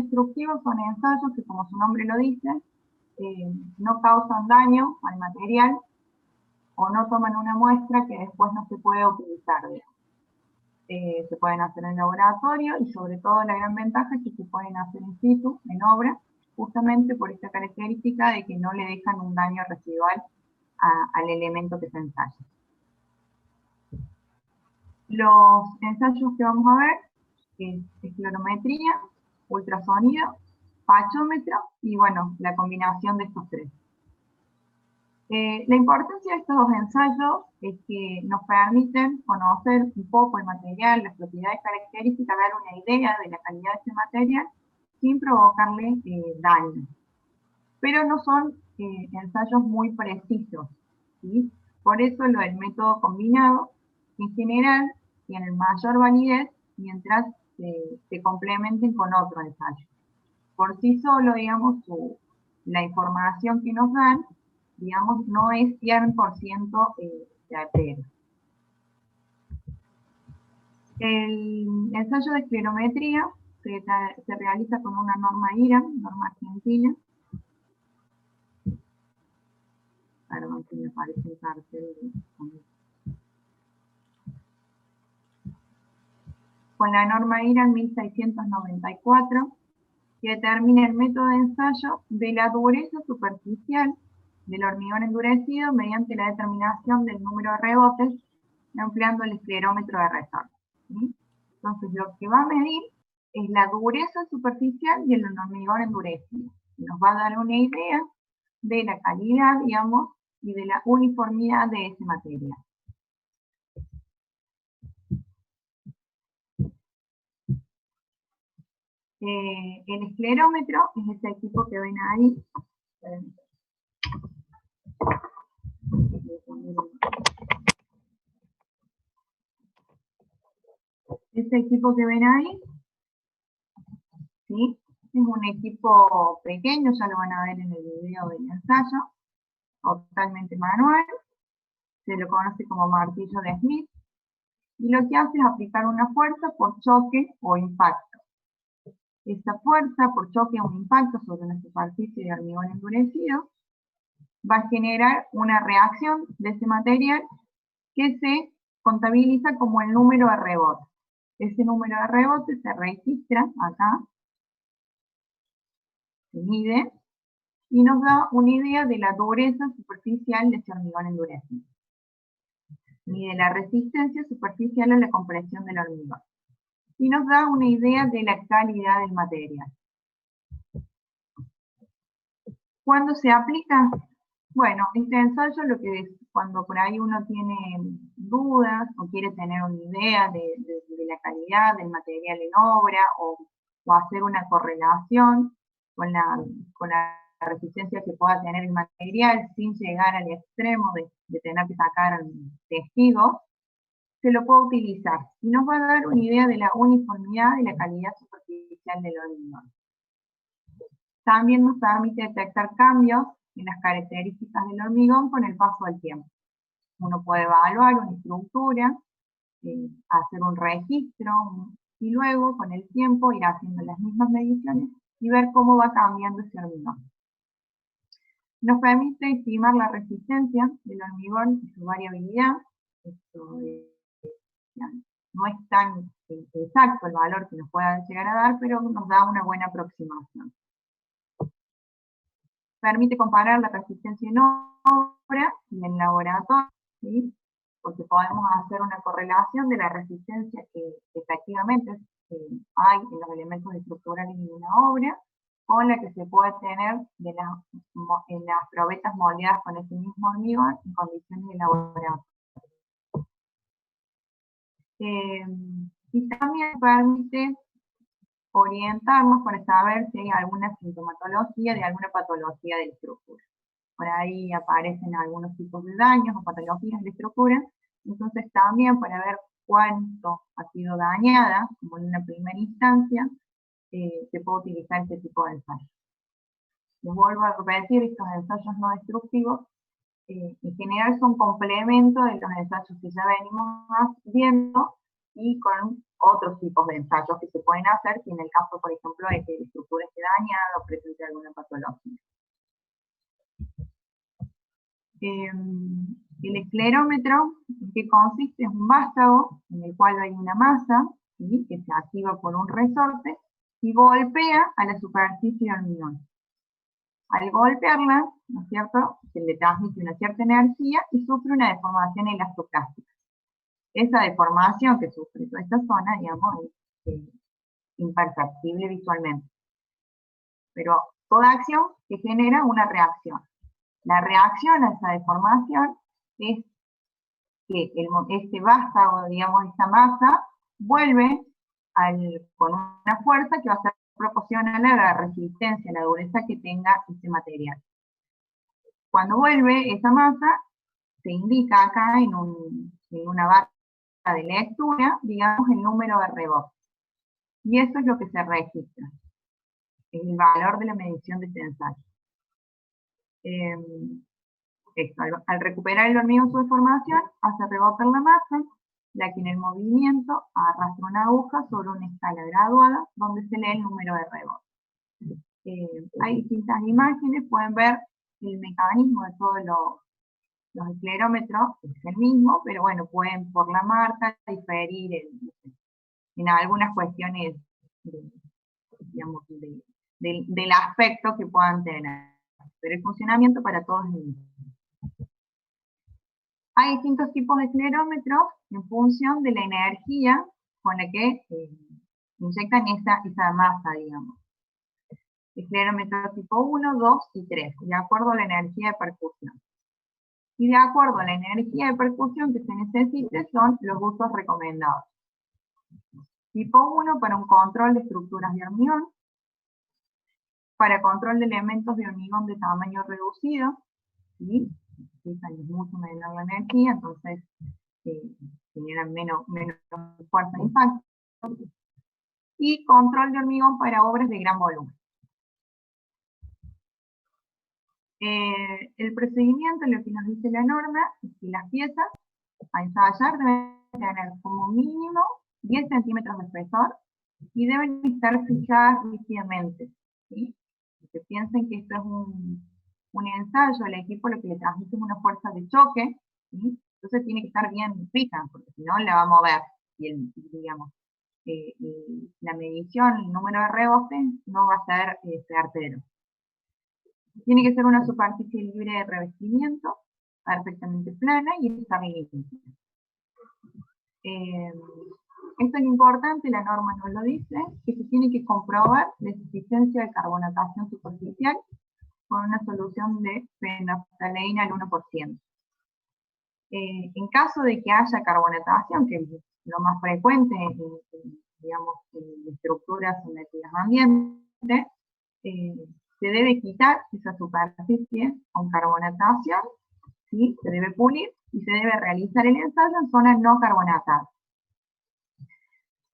destructivos son ensayos que, como su nombre lo dice, no causan daño al material o no toman una muestra que después no se puede utilizar. Se pueden hacer en laboratorio y sobre todo la gran ventaja es que se pueden hacer in situ, en obra, justamente por esta característica de que no le dejan un daño residual al elemento que se ensaya. Los ensayos que vamos a ver es esclerometría, ultrasonido, pachómetro y bueno, la combinación de estos tres. La importancia de estos dos ensayos es que nos permiten conocer un poco el material, las propiedades características, dar una idea de la calidad de ese material sin provocarle daño. Pero no son ensayos muy precisos, ¿sí? Por eso lo del método combinado, en general, tienen mayor validez mientras se complementen con otro ensayo. Por sí solo, digamos, la información que nos dan, digamos, no es 100% certero. El ensayo de esclerometría se realiza con una norma IRAM, norma argentina. Perdón, que me parece un cartel. Con la norma IRAM 1694, que determina el método de ensayo de la dureza superficial del hormigón endurecido mediante la determinación del número de rebotes empleando el esclerómetro de resorte. ¿Sí? Entonces, lo que va a medir es la dureza superficial del hormigón endurecido. Nos va a dar una idea de la calidad, digamos, y de la uniformidad de ese material. El esclerómetro es este equipo que ven ahí. Este equipo que ven ahí, ¿sí? Es un equipo pequeño, ya lo van a ver en el video del ensayo, totalmente manual, se lo conoce como martillo de Smith, y lo que hace es aplicar una fuerza por choque o impacto. Esta fuerza por choque o impacto sobre una superficie de hormigón endurecido va a generar una reacción de ese material que se contabiliza como el número de rebotes. Ese número de rebotes se registra acá, se mide, y nos da una idea de la dureza superficial de ese hormigón endurecido. Mide la resistencia superficial a la compresión del hormigón. Y nos da una idea de la calidad del material. ¿Cuándo se aplica? Bueno, este ensayo lo que es cuando por ahí uno tiene dudas o quiere tener una idea de la calidad del material en obra o hacer una correlación con la resistencia que pueda tener el material sin llegar al extremo de tener que sacar testigos, se lo puede utilizar y nos va a dar una idea de la uniformidad y la calidad superficial del hormigón. También nos permite detectar cambios en las características del hormigón con el paso del tiempo. Uno puede evaluar una estructura, hacer un registro y luego con el tiempo ir haciendo las mismas mediciones y ver cómo va cambiando ese hormigón. Nos permite estimar la resistencia del hormigón y su variabilidad. Esto no es tan exacto el valor que nos pueda llegar a dar, pero nos da una buena aproximación. Permite comparar la resistencia en obra y en laboratorio, ¿sí? Porque podemos hacer una correlación de la resistencia que efectivamente hay en los elementos estructurales de una obra con la que se puede tener en las probetas moldeadas con ese mismo hormigón en condiciones de laboratorio. Y también permite orientarnos para saber si hay alguna sintomatología de alguna patología de la estructura. Por ahí aparecen algunos tipos de daños o patologías de la estructura, entonces también para ver cuánto ha sido dañada, como en una primera instancia, se puede utilizar este tipo de ensayos. Les vuelvo a repetir, estos ensayos no destructivos en general son complementos de los ensayos que ya venimos viendo y con otros tipos de ensayos que se pueden hacer si en el caso, por ejemplo, de que la estructura esté dañada o presente alguna patología. El esclerómetro, ¿en qué consiste? Es un vástago en el cual hay una masa, ¿sí?, que se activa por un resorte y golpea a la superficie de hormigón. Al golpearla, ¿no es cierto?, se le transmite una cierta energía y sufre una deformación elastoclástica. Esa deformación que sufre toda esta zona, digamos, es imperceptible visualmente. Pero toda acción que genera una reacción. La reacción a esa deformación es que este vástago, digamos, esta masa, vuelve con una fuerza que va a ser proporcional a la resistencia, a la dureza que tenga este material. Cuando vuelve esa masa, se indica acá en una barra de lectura, digamos, el número de rebote. Y eso es lo que se registra, el valor de la medición de este ensayo. Al recuperar el hormigón su deformación, hace rebotar la masa, la que en el movimiento arrastra una aguja sobre una escala graduada donde se lee el número de rebote. Hay distintas imágenes, pueden ver el mecanismo de todos los esclerómetros, es el mismo, pero bueno, pueden por la marca diferir en algunas cuestiones digamos, del aspecto que puedan tener, pero el funcionamiento para todos es el mismo. Hay distintos tipos de esclerómetros en función de la energía con la que inyectan esa masa, digamos. Esclerómetro tipo 1, 2 y 3, de acuerdo a la energía de percusión. Y de acuerdo a la energía de percusión que se necesite, son los usos recomendados. Tipo 1 para un control de estructuras de hormigón, para control de elementos de hormigón de tamaño reducido, ¿sí? Es mucho menor la energía, entonces generan menos fuerza de impacto. Y control de hormigón para obras de gran volumen. El procedimiento, lo que nos dice la norma, es que las piezas a ensayar deben tener como mínimo 10 centímetros de espesor y deben estar fijadas rígidamente, ¿sí? Que piensen que esto es un ensayo, el equipo lo que le transmite es una fuerza de choque, ¿sí? Entonces tiene que estar bien fija, porque si no la va a mover, y digamos, la medición, el número de rebotes, no va a ser certero. Tiene que ser una superficie libre de revestimiento, perfectamente plana y estar limpia. Esto es importante, la norma nos lo dice, que se tiene que comprobar la existencia de carbonatación superficial con una solución de fenolftaleína al 1%. En caso de que haya carbonatación, que es lo más frecuente digamos, en estructuras sometidas a ambiente, se debe quitar esa superficie con carbonatación, ¿sí? Se debe pulir y se debe realizar el ensayo en zonas no carbonatadas.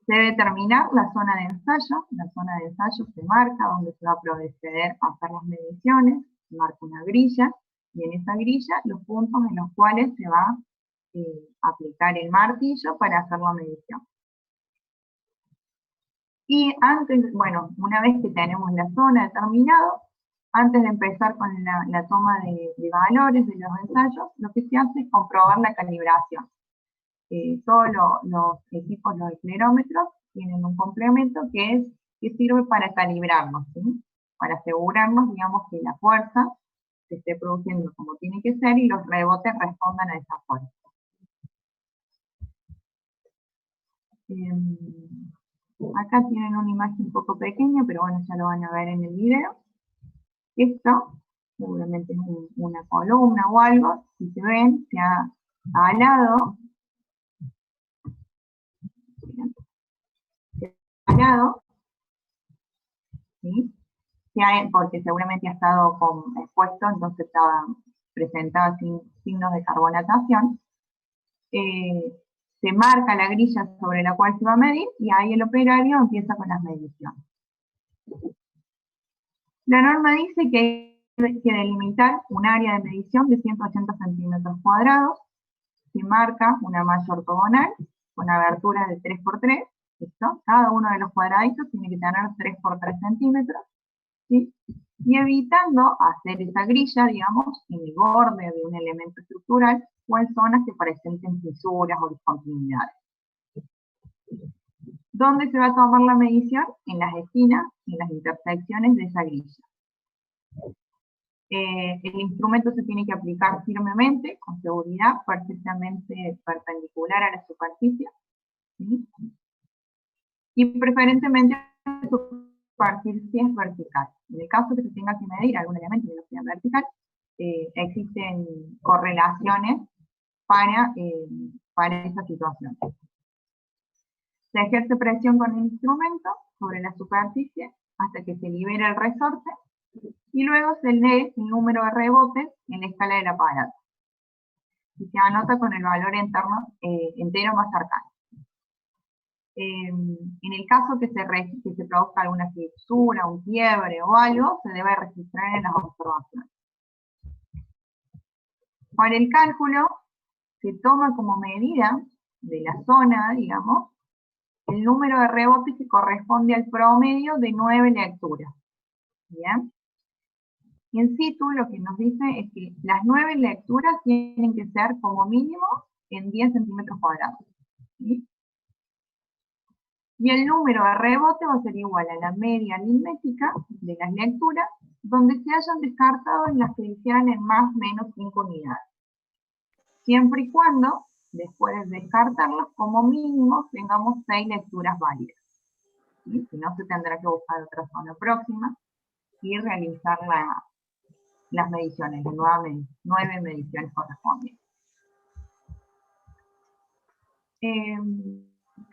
Se debe terminar la zona de ensayo se marca donde se va a proceder a hacer las mediciones, se marca una grilla, y en esa grilla los puntos en los cuales se va a aplicar el martillo para hacer la medición. Y antes, bueno, una vez que tenemos la zona determinada, antes de empezar con la toma de valores de los ensayos, lo que se hace es comprobar la calibración. Todos los equipos, los esclerómetros, tienen un complemento que sirve para calibrarnos, ¿sí? Para asegurarnos, digamos, que la fuerza se esté produciendo como tiene que ser y los rebotes respondan a esa fuerza. Acá tienen una imagen un poco pequeña, pero bueno, ya lo van a ver en el video. Esto seguramente es una columna o algo, si se ven, se ha alado, ¿sí? Porque seguramente ha estado expuesto, entonces presentaba signos de carbonatación. Se marca la grilla sobre la cual se va a medir y ahí el operario empieza con las mediciones. La norma dice que hay que delimitar un área de medición de 180 centímetros cuadrados, se marca una malla ortogonal con aberturas de 3×3, ¿listo? Cada uno de los cuadraditos tiene que tener 3×3 centímetros, ¿sí? Y evitando hacer esa grilla, digamos, en el borde de un elemento estructural o en zonas que presenten fisuras o discontinuidades. ¿Dónde se va a tomar la medición? En las esquinas y en las intersecciones de esa grilla. El instrumento se tiene que aplicar firmemente, con seguridad, perfectamente perpendicular a la superficie, ¿sí? Y preferentemente su superficie es vertical. En el caso que se tenga que medir algún elemento que no sea vertical, existen correlaciones para esa situación. Se ejerce presión con el instrumento sobre la superficie hasta que se libera el resorte y luego se lee el número de rebotes en la escala del aparato y se anota con el valor entero más cercano. En el caso que se produzca alguna fisura, un quiebre o algo, se debe registrar en las observaciones. Para el cálculo, se toma como medida de la zona, digamos, el número de rebotes que corresponde al promedio de 9 lecturas. ¿Bien? En situ lo que nos dice es que las 9 lecturas tienen que ser como mínimo en 10 centímetros cuadrados. ¿Sí? Y el número de rebote va a ser igual a la media aritmética de las lecturas, donde se hayan descartado en las que hicieran en más o menos 5 unidades. Siempre y cuando, después de descartarlos, como mínimo tengamos 6 lecturas válidas. ¿Sí? Si no, se tendrá que buscar otra zona próxima y realizar las mediciones, las 9 mediciones correspondientes.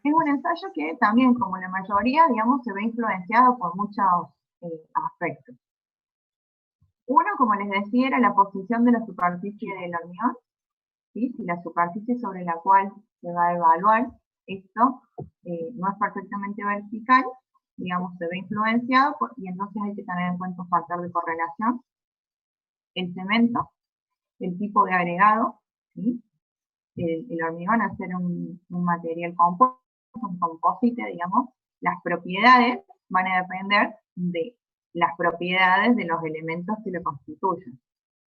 Es un ensayo que también, como la mayoría, digamos, se ve influenciado por muchos aspectos. Uno, como les decía, era la posición de la superficie del hormigón, ¿sí? Si la superficie sobre la cual se va a evaluar esto no es perfectamente vertical, digamos, se ve influenciado y entonces hay que tener en cuenta un factor de correlación, el cemento, el tipo de agregado, ¿sí? El hormigón, al ser un material compuesto, un composite, digamos, las propiedades van a depender de las propiedades de los elementos que lo constituyen.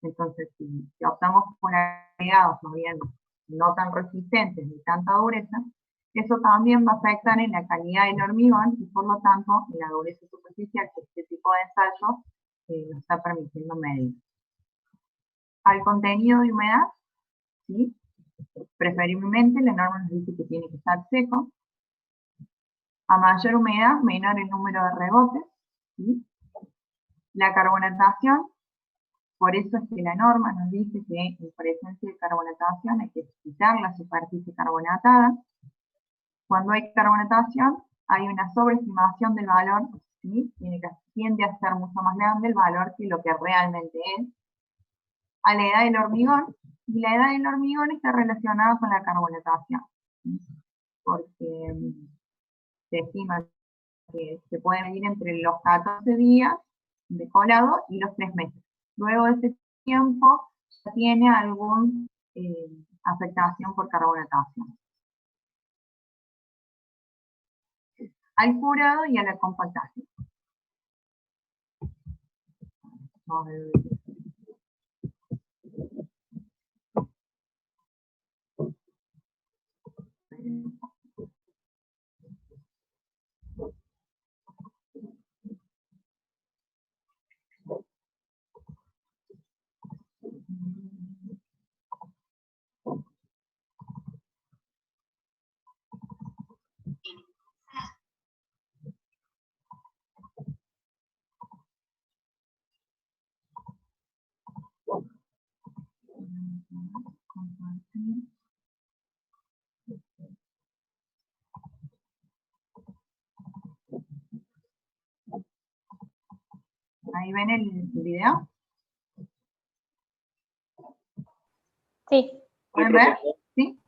Entonces, si optamos por agregados más bien no tan resistentes ni tanta dureza, eso también va a afectar en la calidad del hormigón y por lo tanto en la dureza superficial que este tipo de ensayo nos está permitiendo medir. Al contenido de humedad, ¿sí? Preferiblemente la norma nos dice que tiene que estar seco. A mayor humedad, menor el número de rebotes, ¿sí? La carbonatación, por eso es que la norma nos dice que en presencia de carbonatación hay que quitar la superficie carbonatada. Cuando hay carbonatación, hay una sobreestimación del valor, ¿sí? Tiende a ser mucho más grande el valor que lo que realmente es. A la edad del hormigón, y la edad del hormigón está relacionada con la carbonatación, ¿sí? Porque se estima que se puede medir entre los 14 días de colado y los 3 meses. Luego de ese tiempo ya tiene alguna afectación por carbonatación. Al curado y a la compactación. Vamos a ver. ¿Ahí ven el video? Sí. ¿Pueden ver? ¿Sí?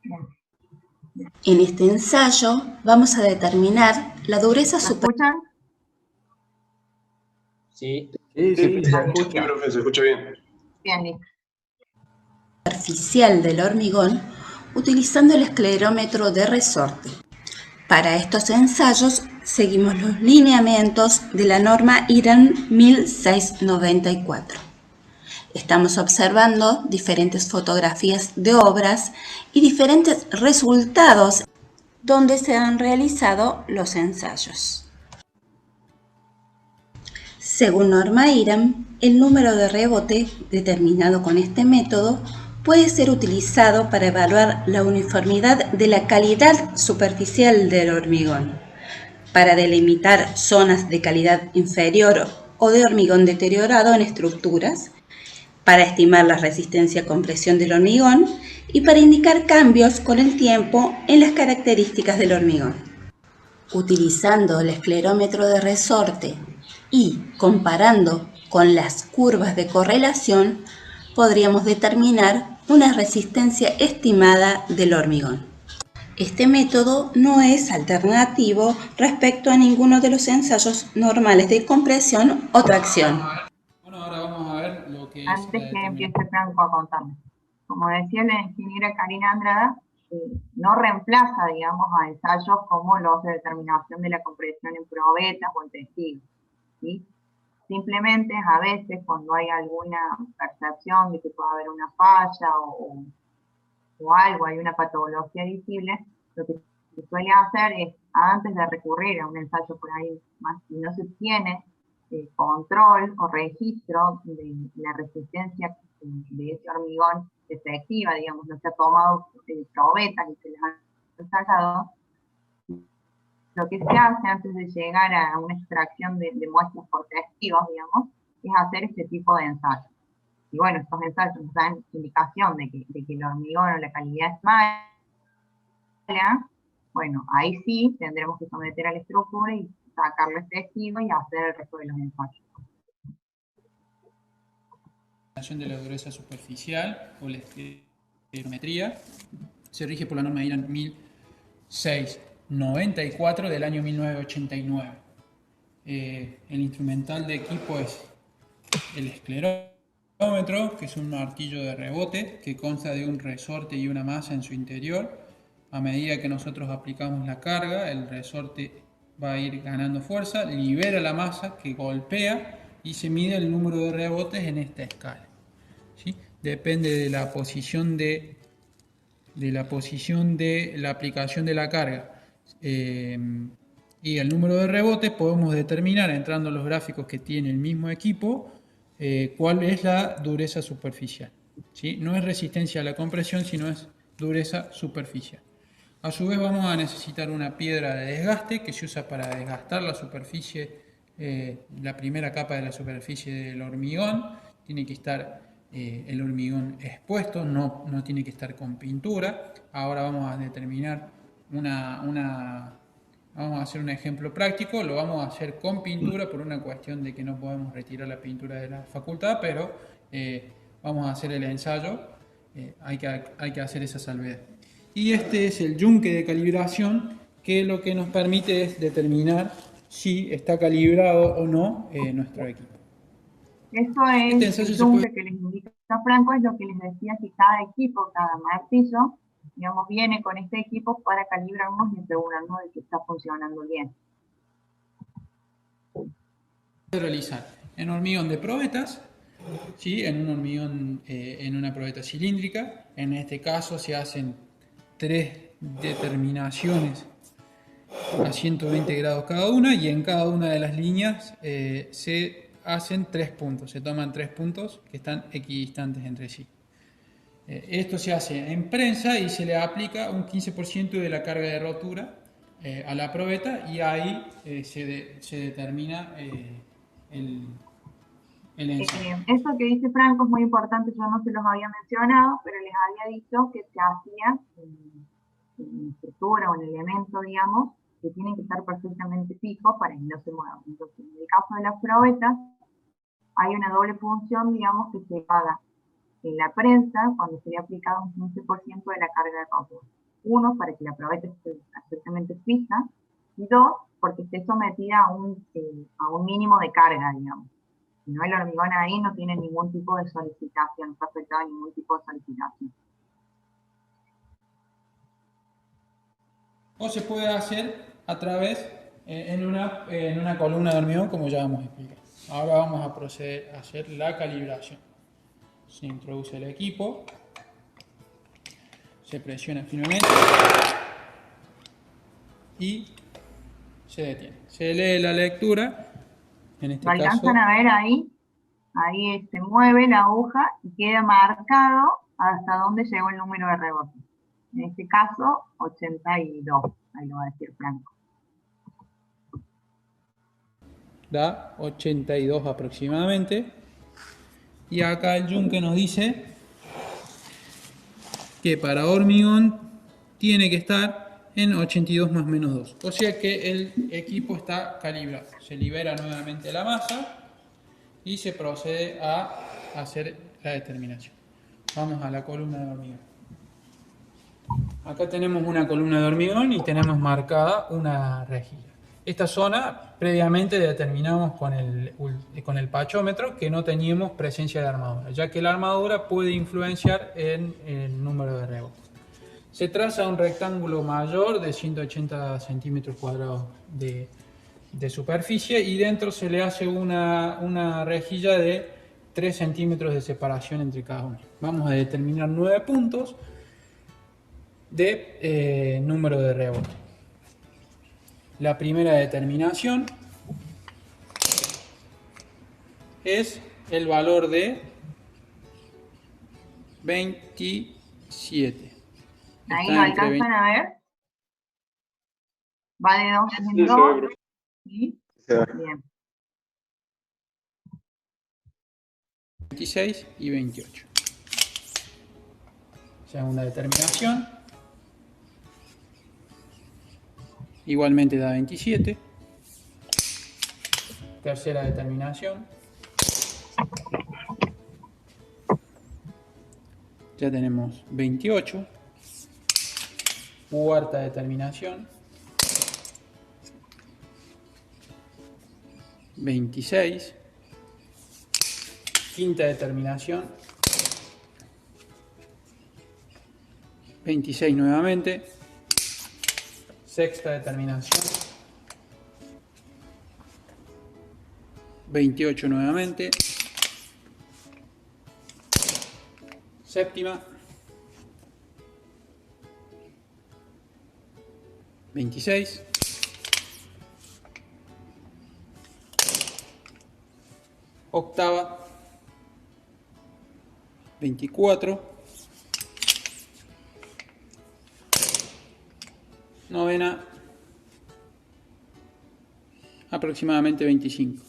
En este ensayo vamos a determinar la dureza ¿Escuchan? Sí. Sí, se escucha. Sí, profe, se escucha bien. Bien, listo. superficial del hormigón utilizando el esclerómetro de resorte. Para estos ensayos seguimos los lineamientos de la norma IRAN 1694. Estamos observando diferentes fotografías de obras y diferentes resultados donde se han realizado los ensayos. Según norma IRAN, el número de rebote determinado con este método puede ser utilizado para evaluar la uniformidad de la calidad superficial del hormigón, para delimitar zonas de calidad inferior o de hormigón deteriorado en estructuras, para estimar la resistencia a compresión del hormigón y para indicar cambios con el tiempo en las características del hormigón. Utilizando el esclerómetro de resorte y comparando con las curvas de correlación, podríamos determinar una resistencia estimada del hormigón. Este método no es alternativo respecto a ninguno de los ensayos normales de compresión o tracción. Bueno, ahora vamos a ver lo que es Antes que empiece Franco a contarme. Como decía la ingeniera Karina Andrada, no reemplaza, digamos, a ensayos como los de determinación de la compresión en probetas o en testigos, ¿sí? Simplemente a veces cuando hay alguna percepción de que puede haber una falla o algo, hay una patología visible, lo que se suele hacer es, antes de recurrir a un ensayo por ahí, más si no se tiene control o registro de la resistencia de ese hormigón efectiva, digamos, no se ha tomado probetas y se les ha ensayado, lo que se hace antes de llegar a una extracción de muestras por testigos, digamos, es hacer este tipo de ensayos. Y bueno, estos ensayos nos dan indicación de que el hormigón o la calidad es mala. Bueno, ahí sí tendremos que someter a la estructura y sacarle el testigo y hacer el resto de los ensayos. De la dureza superficial o la estereometría se rige por la norma IRAN 1694 del año 1989. El instrumental de equipo es el esclerómetro, que es un martillo de rebote que consta de un resorte y una masa en su interior. A medida que nosotros aplicamos la carga, el resorte va a ir ganando fuerza, libera la masa que golpea y se mide el número de rebotes en esta escala. ¿Sí? Depende de la posición de la aplicación de la carga y el número de rebotes. Podemos determinar, entrando en los gráficos que tiene el mismo equipo, cuál es la dureza superficial. ¿Sí? No es resistencia a la compresión, sino es dureza superficial. A su vez vamos a necesitar una piedra de desgaste que se usa para desgastar la superficie, la primera capa de la superficie del hormigón. Tiene que estar el hormigón expuesto, no tiene que estar con pintura. Ahora vamos a determinar vamos a hacer un ejemplo práctico. Lo vamos a hacer con pintura por una cuestión de que no podemos retirar la pintura de la facultad, pero vamos a hacer el ensayo. Hay que hacer esa salvedad. Y este es el yunque de calibración, que lo que nos permite es determinar si está calibrado o no nuestro equipo. Eso es el yunque que les indica Franco, es lo que les decía, que cada equipo, cada martillo, digamos, viene con este equipo para calibrarnos y asegurarnos de que está funcionando bien. Realizar en hormigón de probetas, ¿sí? En un hormigón, en una probeta cilíndrica. En este caso se hacen 3 determinaciones a 120 grados cada una, y en cada una de las líneas se hacen 3 puntos, se toman 3 puntos que están equidistantes entre sí. Esto se hace en prensa y se le aplica un 15% de la carga de rotura a la probeta, y ahí se determina el ensayo. Eso que dice Franco es muy importante, yo no se los había mencionado, pero les había dicho que se hacía en estructura o en elemento, digamos, que tienen que estar perfectamente fijos para que no se muevan. Entonces, en el caso de las probetas, hay una doble función, digamos, que se paga en la prensa cuando se le ha aplicado un 15% de la carga de rotura. Uno, para que la probeta esté perfectamente fija, y dos, porque esté sometida a un mínimo de carga, digamos. Si no, el hormigón ahí no tiene ningún tipo de solicitación, no está afectado a ningún tipo de solicitación. o se puede hacer a través en una columna de hormigón, como ya vamos a explicar. Ahora vamos a proceder a hacer la calibración. Se introduce el equipo, se presiona firmemente y se detiene. Se lee la lectura, en este ¿Lo caso. alcanzan a ver ahí? Ahí se mueve la aguja y queda marcado hasta dónde llegó el número de rebote. En este caso, 82. Ahí lo va a decir Franco. Da 82 aproximadamente. Y acá el yunque nos dice que para hormigón tiene que estar en 82 más menos 2. O sea que el equipo está calibrado. Se libera nuevamente la masa y se procede a hacer la determinación. Vamos a la columna de hormigón. Acá tenemos una columna de hormigón y tenemos marcada una rejilla. Esta zona previamente determinamos con el pachómetro que no teníamos presencia de armadura, ya que la armadura puede influenciar en el número de rebotes. Se traza un rectángulo mayor de 180 centímetros cuadrados de superficie y dentro se le hace una rejilla de 3 centímetros de separación entre cada uno. Vamos a determinar 9 puntos de número de rebote. La primera determinación es el valor de 27. Ahí Está lo entre alcanzan a ver. Va de 2 en Sí, 2. seguro. ¿Sí? Sí. Bien. 26 y 28. Segunda determinación. Igualmente da 27. Tercera determinación. Ya tenemos 28. Cuarta determinación. 26. Quinta determinación. 26 nuevamente. Sexta determinación. 28 nuevamente. Séptima. 26. Octava. 24. Novena, aproximadamente 25.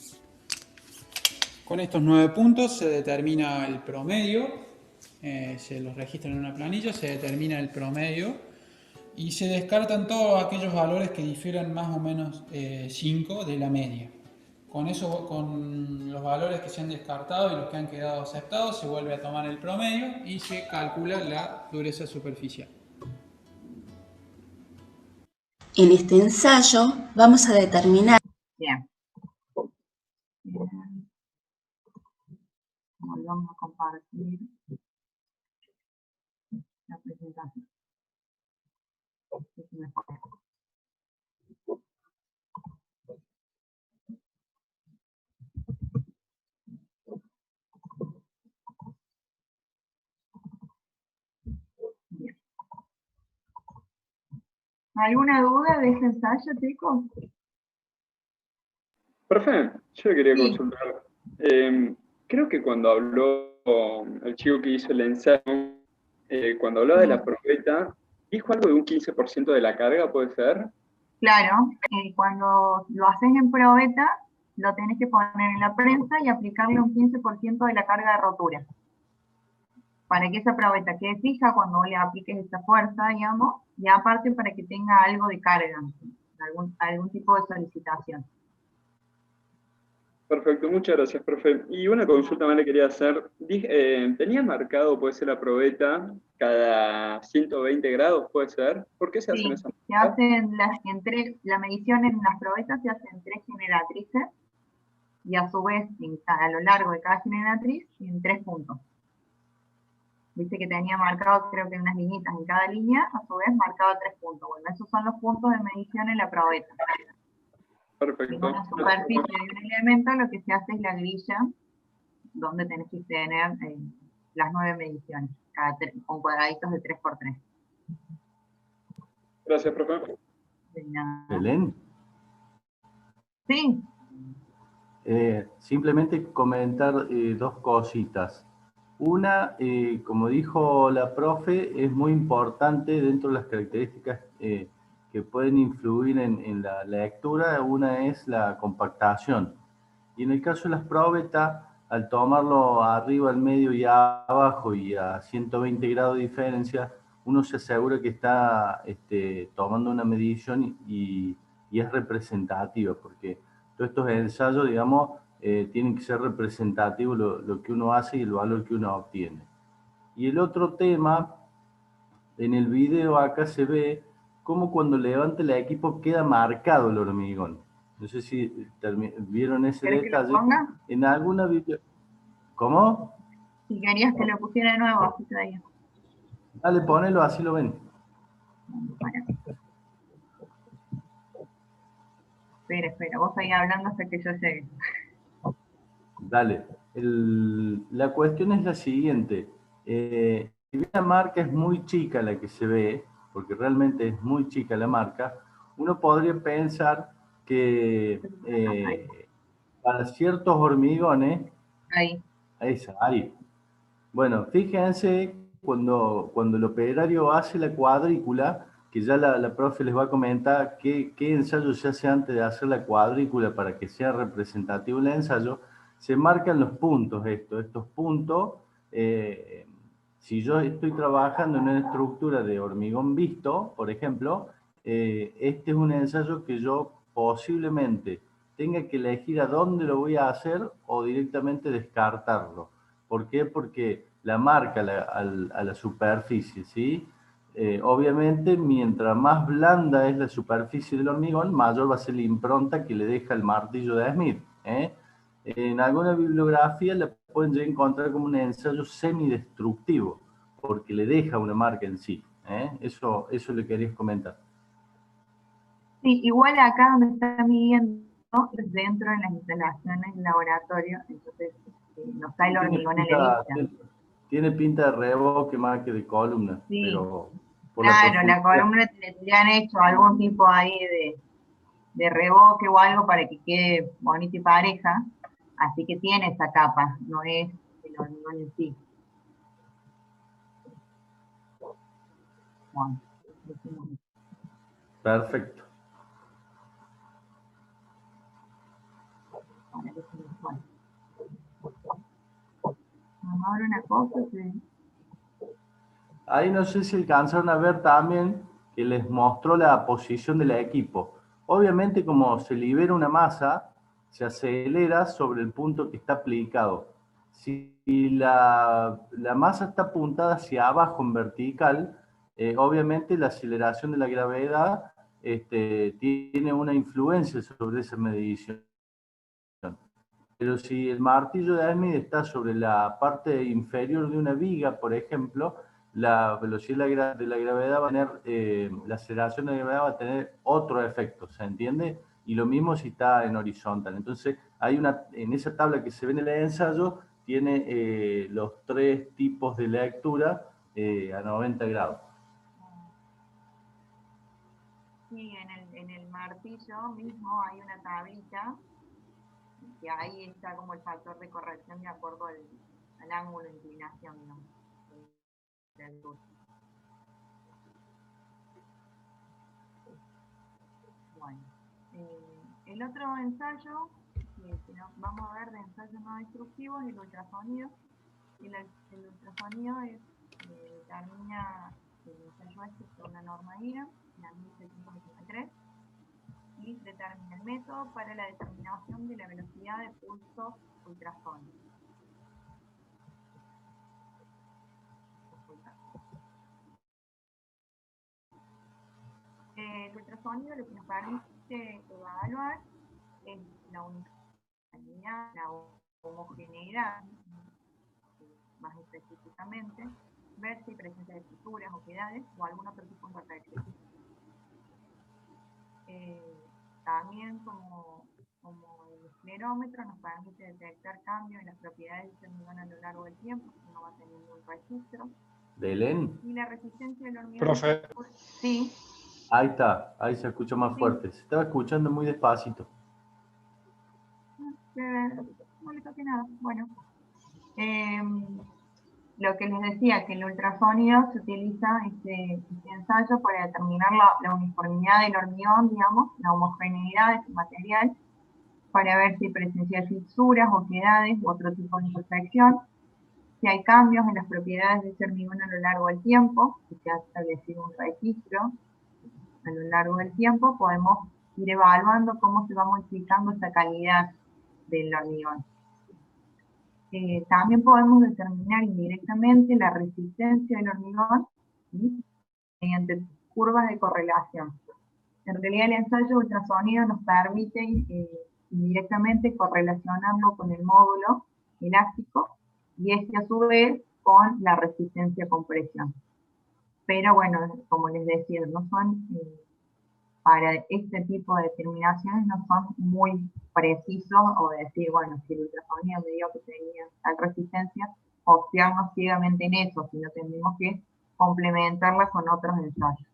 Con estos 9 puntos se determina el promedio, se los registra en una planilla, se determina el promedio y se descartan todos aquellos valores que difieran más o menos 5 de la media. Con eso, con los valores que se han descartado y los que han quedado aceptados, se vuelve a tomar el promedio y se calcula la dureza superficial. En este ensayo vamos a determinar. Bien. Volvamos a compartir la presentación. Bien. ¿Alguna duda de este ensayo, chicos? Profe, yo le quería Sí. consultar. Creo que cuando habló el chico que hizo el ensayo, cuando hablaba de la probeta, dijo algo de un 15% de la carga, ¿puede ser? Claro, cuando lo haces en probeta, lo tenés que poner en la prensa y aplicarle un 15% de la carga de rotura. Para que esa probeta quede fija cuando vos le apliques esa fuerza, digamos, y aparte para que tenga algo de carga, algún tipo de solicitación. Perfecto, muchas gracias, profe. Y una consulta más le quería hacer. ¿Tenía marcado, puede ser, la probeta cada 120 grados, puede ser? ¿Por qué se hacen Sí, esas se hacen la medición en las probetas se hace en 3 generatrices y a su vez a lo largo de cada generatriz en 3 puntos. Viste que tenía marcado, creo que unas líneas en cada línea, a su vez marcado 3 puntos. Bueno, esos son los puntos de medición en la probeta. En Perfecto. una superficie de un elemento, lo que se hace es la grilla, donde tenés que tener las 9 mediciones, con cuadraditos de 3×3. Gracias, profe. De nada. Belén, Sí, simplemente comentar dos cositas. Una, como dijo la profe, es muy importante dentro de las características que pueden influir en la lectura. Una es la compactación. Y en el caso de las probetas, al tomarlo arriba, al medio y abajo y a 120 grados de diferencia, uno se asegura que está tomando una medición y es representativa, porque todos estos ensayos, digamos, tienen que ser representativos lo que uno hace y el valor que uno obtiene. Y el otro tema, en el video acá se ve cómo cuando levanta el equipo queda marcado el hormigón. No sé si vieron ese ¿querés que lo detalle. ponga? En alguna video... ¿Cómo? Si querías que lo pusiera de nuevo, así te digo. Dale, ponelo, así lo ven. Espera, vos ahí hablando hasta que yo llegue. Dale. La cuestión es la siguiente. Si bien la marca es muy chica la que se ve, porque realmente es muy chica la marca, uno podría pensar que para ciertos hormigones, Ahí. ahí. Bueno, fíjense cuando el operario hace la cuadrícula, que ya la profe les va a comentar qué ensayo se hace antes de hacer la cuadrícula para que sea representativo el ensayo, se marcan los puntos, estos puntos. Si yo estoy trabajando en una estructura de hormigón visto, por ejemplo, este es un ensayo que yo posiblemente tenga que elegir a dónde lo voy a hacer o directamente descartarlo. ¿Por qué? Porque la marca a la superficie, ¿sí? Obviamente, mientras más blanda es la superficie del hormigón, mayor va a ser la impronta que le deja el martillo de Smith. En alguna bibliografía la pueden ya encontrar como un ensayo semidestructivo, porque le deja una marca en sí. Eso le quería comentar. Sí, igual acá donde está midiendo es dentro de las instalaciones del laboratorio, entonces no está el hormigón a la vista. Tiene pinta de reboque más que de columna, Sí, pero por claro, la columna le han hecho algún tipo ahí de reboque o algo para que quede bonita y pareja, así que tiene esa capa, no es el hormigón en sí. Bueno, perfecto. ahora una cosa que... Ahí no sé si alcanzaron a ver también que les mostró la posición del equipo. Obviamente, como se libera una masa, se acelera sobre el punto que está aplicado. Si la masa está apuntada hacia abajo en vertical, obviamente la aceleración de la gravedad tiene una influencia sobre esa medición. Pero si el martillo de Smith está sobre la parte inferior de una viga, por ejemplo, la velocidad de la gravedad va a tener, la aceleración de la gravedad va a tener otro efecto, ¿se entiende? Y lo mismo si está en horizontal. Entonces, en esa tabla que se ve en el ensayo, tiene los tres tipos de lectura a 90 grados. Sí, en el martillo mismo hay una tablita, que ahí está como el factor de corrección de acuerdo al ángulo de inclinación, ¿no? Bueno, el otro ensayo, que vamos a ver de ensayos no destructivos, es el ultrasonido. El ultrasonido determina el ensayo con una norma IRA, la 1783, y determina el método para la determinación de la velocidad de pulso ultrasónico. El ultrasonido lo que nos permite evaluar es la uniformidad, la homogeneidad, más específicamente, ver si hay presencia de fisuras, oquedades o algún otro tipo de imperfección. También como el esclerómetro nos permite detectar cambios en las propiedades del hormigón a lo largo del tiempo, que uno va teniendo un registro. ¿Belén? Y la resistencia del hormigón. Profe. Sí. Ahí está, ahí se escucha más fuerte. Se estaba escuchando muy despacito. No le toqué nada. Bueno. Lo que les decía, que el ultrasonido se utiliza este ensayo para determinar la uniformidad del hormigón, digamos, la homogeneidad de su material, para ver si presencia fisuras, oquedades u otro tipo de imperfección, si hay cambios en las propiedades de ese hormigón a lo largo del tiempo, si se ha establecido un registro a lo largo del tiempo, podemos ir evaluando cómo se va modificando esa calidad del hormigón. También podemos determinar indirectamente la resistencia del hormigón, ¿sí?, mediante curvas de correlación. En realidad el ensayo de ultrasonido nos permite indirectamente correlacionarlo con el módulo elástico y este a su vez con la resistencia a compresión. Pero bueno, como les decía, no son para este tipo de determinaciones no son muy precisos, o decir, bueno, si el ultrasonido me dio que tenía tal resistencia, o fiarnos ciegamente en eso, sino tendremos que complementarla con otros ensayos.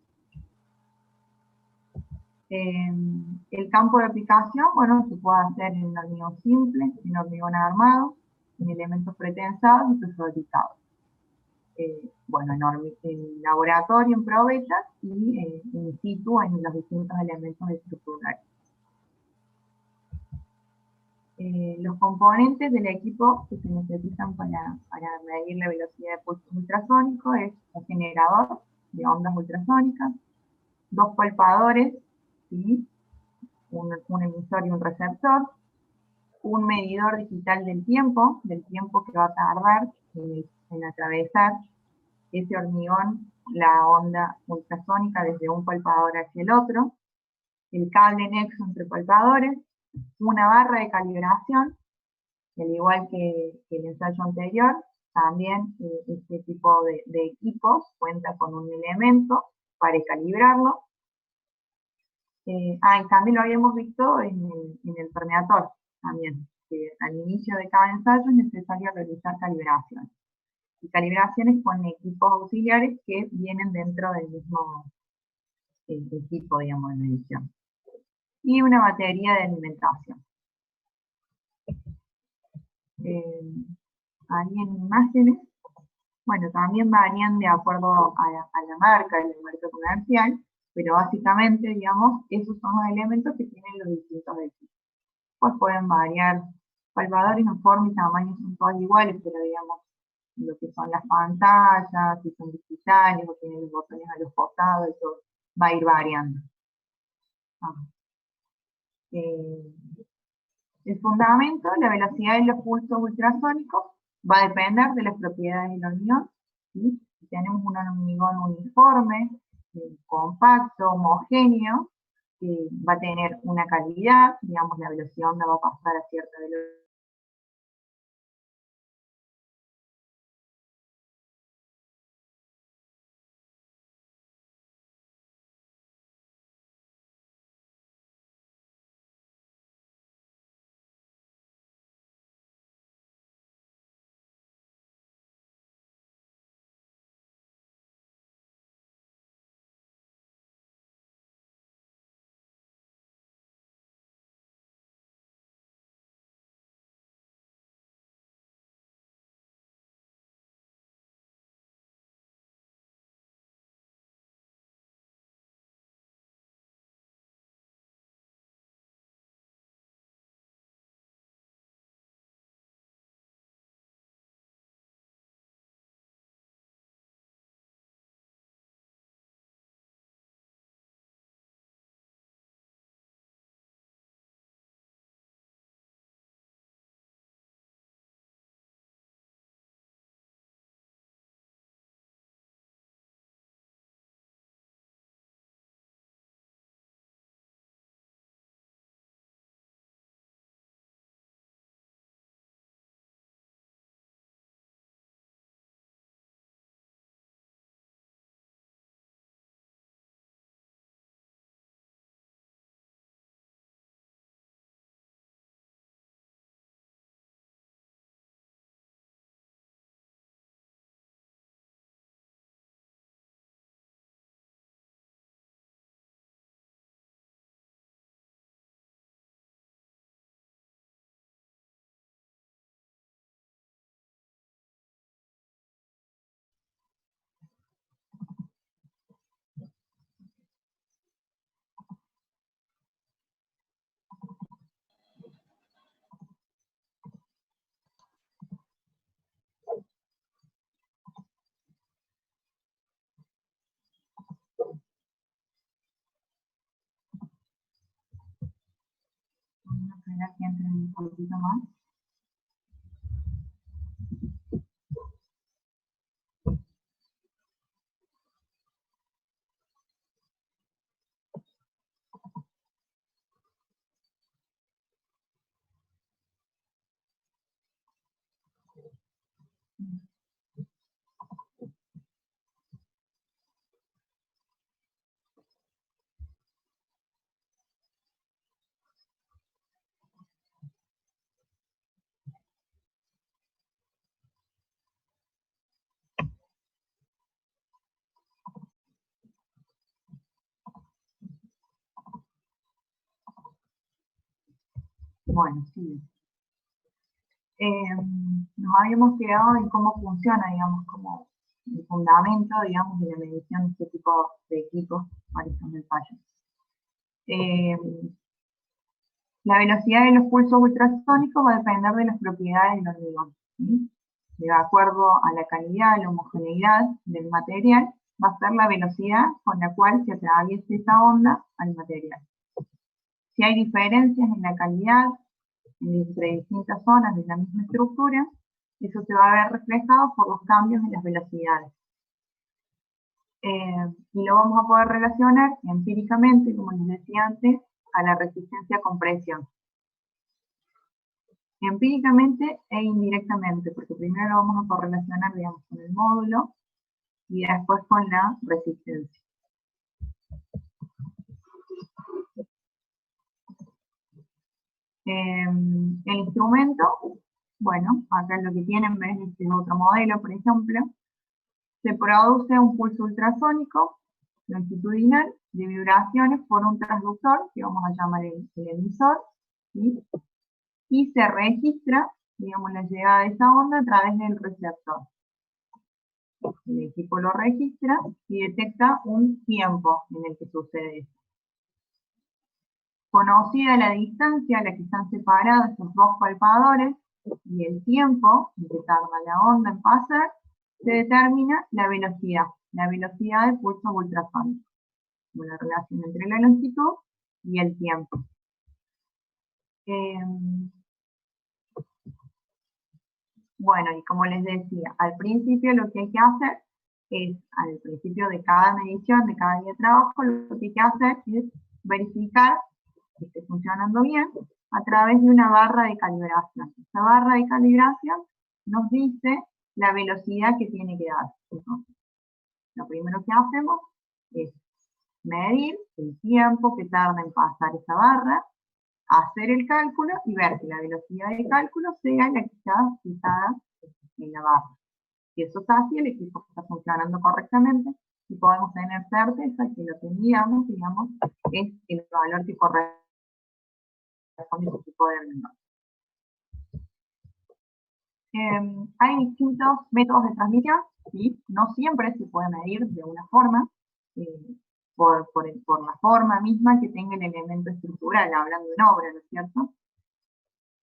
El campo de aplicación, bueno, se puede hacer en hormigón simple, en hormigón armado, en elementos pretensados y prefabricados. Bueno, en laboratorio, en probetas y in situ en los distintos elementos estructurales. Los componentes del equipo que se necesitan para medir la velocidad de pulso ultrasónico es un generador de ondas ultrasónicas, dos palpadores, ¿sí?, un emisor y un receptor, un medidor digital del tiempo que va a tardar en atravesar ese hormigón, la onda ultrasónica desde un palpador hacia el otro, el cable nexo entre palpadores, una barra de calibración, al igual que el ensayo anterior, también este tipo de equipos cuenta con un elemento para calibrarlo. Y también lo habíamos visto en el permeator, también, que al inicio de cada ensayo es necesario realizar calibración. Y calibraciones con equipos auxiliares que vienen dentro del mismo equipo, digamos, de medición. Y una batería de alimentación. Ahí en imágenes, bueno, también varían de acuerdo a la marca, el marco comercial, pero básicamente, digamos, esos son los elementos que tienen los distintos equipos. Pues pueden variar, palpadores en forma y tamaño son todos iguales, pero digamos, lo que son las pantallas, si son digitales o tienen los botones a los costados, eso va a ir variando. El fundamento, la velocidad de los pulsos ultrasónicos, va a depender de las propiedades del hormigón, ¿sí? Si tenemos un hormigón uniforme, compacto, homogéneo, va a tener una calidad, digamos, la velocidad onda va a pasar a cierta velocidad. poquito más. Bueno, sí. Nos habíamos quedado en cómo funciona, digamos, como el fundamento, digamos, de la medición de este tipo de equipos para estos ensayos. La velocidad de los pulsos ultrasónicos va a depender de las propiedades del hormigón, ¿sí? De acuerdo a la calidad, la homogeneidad del material, va a ser la velocidad con la cual se atraviesa esa onda al material. Si hay diferencias en la calidad entre distintas zonas de la misma estructura, eso se va a ver reflejado por los cambios en las velocidades. Y lo vamos a poder relacionar empíricamente, como les decía antes, a la resistencia a compresión. Empíricamente e indirectamente, porque primero lo vamos a correlacionar, digamos, con el módulo y después con la resistencia. El instrumento, bueno, acá lo que tienen, ven, este es otro modelo, por ejemplo, se produce un pulso ultrasónico longitudinal de vibraciones por un transductor, que vamos a llamar el emisor, ¿sí? Y se registra, digamos, la llegada de esa onda a través del receptor. El equipo lo registra y detecta un tiempo en el que sucede eso. Conocida la distancia a la que están separados estos dos palpadores y el tiempo en que tarda la onda en pasar, se determina la velocidad de pulso ultrasónico, una relación entre la longitud y el tiempo. Bueno, y como les decía, al principio lo que hay que hacer es, al principio de cada medición, de cada día de trabajo, lo que hay que hacer es verificar que esté funcionando bien a través de una barra de calibración. Esta barra de calibración nos dice la velocidad que tiene que dar. Entonces, lo primero que hacemos es medir el tiempo que tarda en pasar esa barra, hacer el cálculo y ver que la velocidad de cálculo sea la que está fijada en la barra. Si eso es así, el equipo está funcionando correctamente y podemos tener certeza que lo que enviamos, digamos, es el valor que corresponde a ese tipo de hormigón. Hay distintos métodos de transmisión, ¿sí? No siempre se puede medir de una forma, por la forma misma que tenga el elemento estructural, hablando en obra, ¿no es cierto?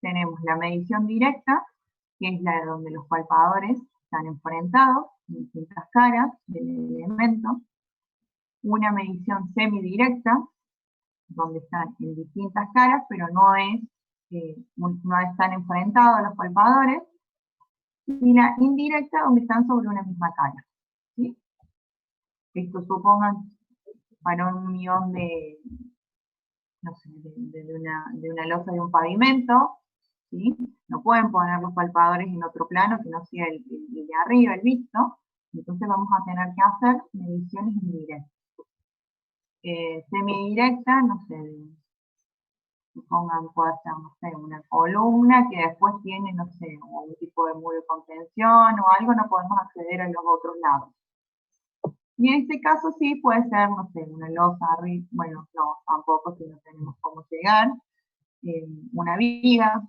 Tenemos la medición directa, que es la de donde los palpadores están enfrentados en distintas caras del elemento. Una medición semidirecta, donde están en distintas caras, pero no están enfrentados los palpadores. Y la indirecta, donde están sobre una misma cara, ¿sí? Esto supongan para un unión de, no sé, de una losa de un pavimento, ¿sí? No pueden poner los palpadores en otro plano que no sea el de arriba, el visto. Entonces vamos a tener que hacer mediciones indirectas. Semidirecta, no sé, supongan, puede ser, no sé, una columna que después tiene, no sé, un tipo de muro de contención o algo, no podemos acceder a los otros lados. Y en este caso sí puede ser, no sé, una losa arriba, bueno, no, tampoco, si no tenemos cómo llegar, una viga,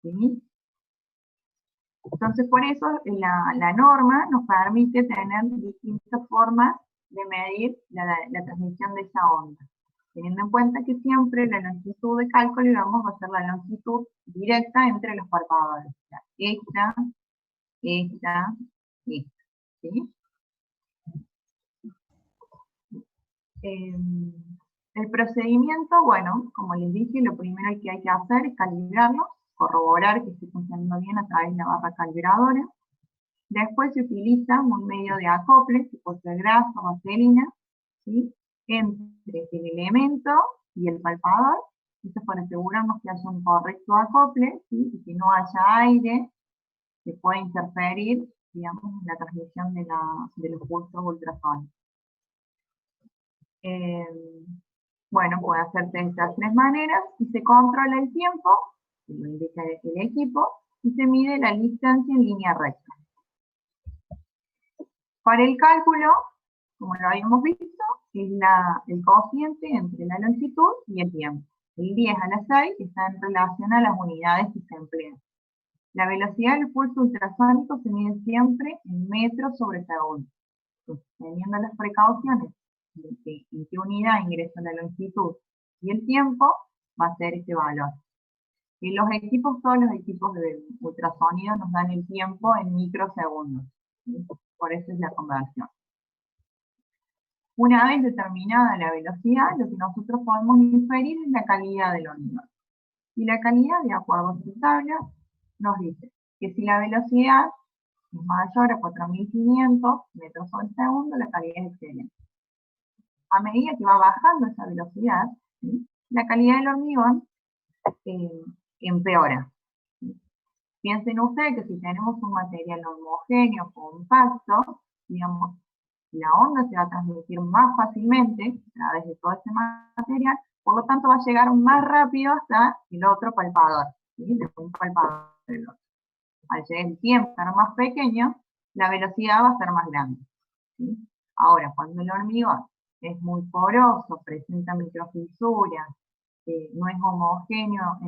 ¿sí? Entonces, por eso la norma nos permite tener distintas formas de medir la transmisión de esa onda, teniendo en cuenta que siempre la longitud de cálculo, digamos, va a ser la longitud directa entre los palpadores. O sea, esta, ¿sí? El procedimiento, bueno, como les dije, lo primero que hay que hacer es calibrarlo, corroborar que esté funcionando bien a través de la barra calibradora. Después se utiliza un medio de acople, que puede ser grasa o vaselina, ¿sí?, entre el elemento y el palpador. Esto es para asegurarnos que haya un correcto acople, ¿sí?, y que no haya aire que pueda interferir, digamos, en la transmisión de los pulsos ultrasónicos. Bueno, puede hacerse de estas tres maneras y se controla el tiempo, que lo indica el equipo, y se mide la distancia en línea recta. Para el cálculo, como lo habíamos visto, es el cociente entre la longitud y el tiempo. El 10 a la 6 está en relación a las unidades que se emplean. La velocidad del pulso ultrasónico se mide siempre en metros sobre segundo. Entonces, teniendo las precauciones de en qué unidad ingresa la longitud y el tiempo, va a ser este valor. Y todos los equipos de ultrasonido nos dan el tiempo en microsegundos, ¿sí? Por eso es la conversión. Una vez determinada la velocidad, lo que nosotros podemos inferir es la calidad del hormigón. Y la calidad, de acuerdo a esta tabla, nos dice que si la velocidad es mayor a 4500 metros por segundo, la calidad es excelente. A medida que va bajando esa velocidad, ¿sí?, la calidad del hormigón empeora. Piensen ustedes que si tenemos un material homogéneo, compacto, digamos, la onda se va a transmitir más fácilmente a través de todo ese material, por lo tanto va a llegar más rápido hasta el otro palpador, ¿sí?, de un palpador del otro. Al llegar el tiempo a ser más pequeño, la velocidad va a ser más grande, ¿sí? Ahora, cuando el hormigón es muy poroso, presenta microfisuras, no es homogéneo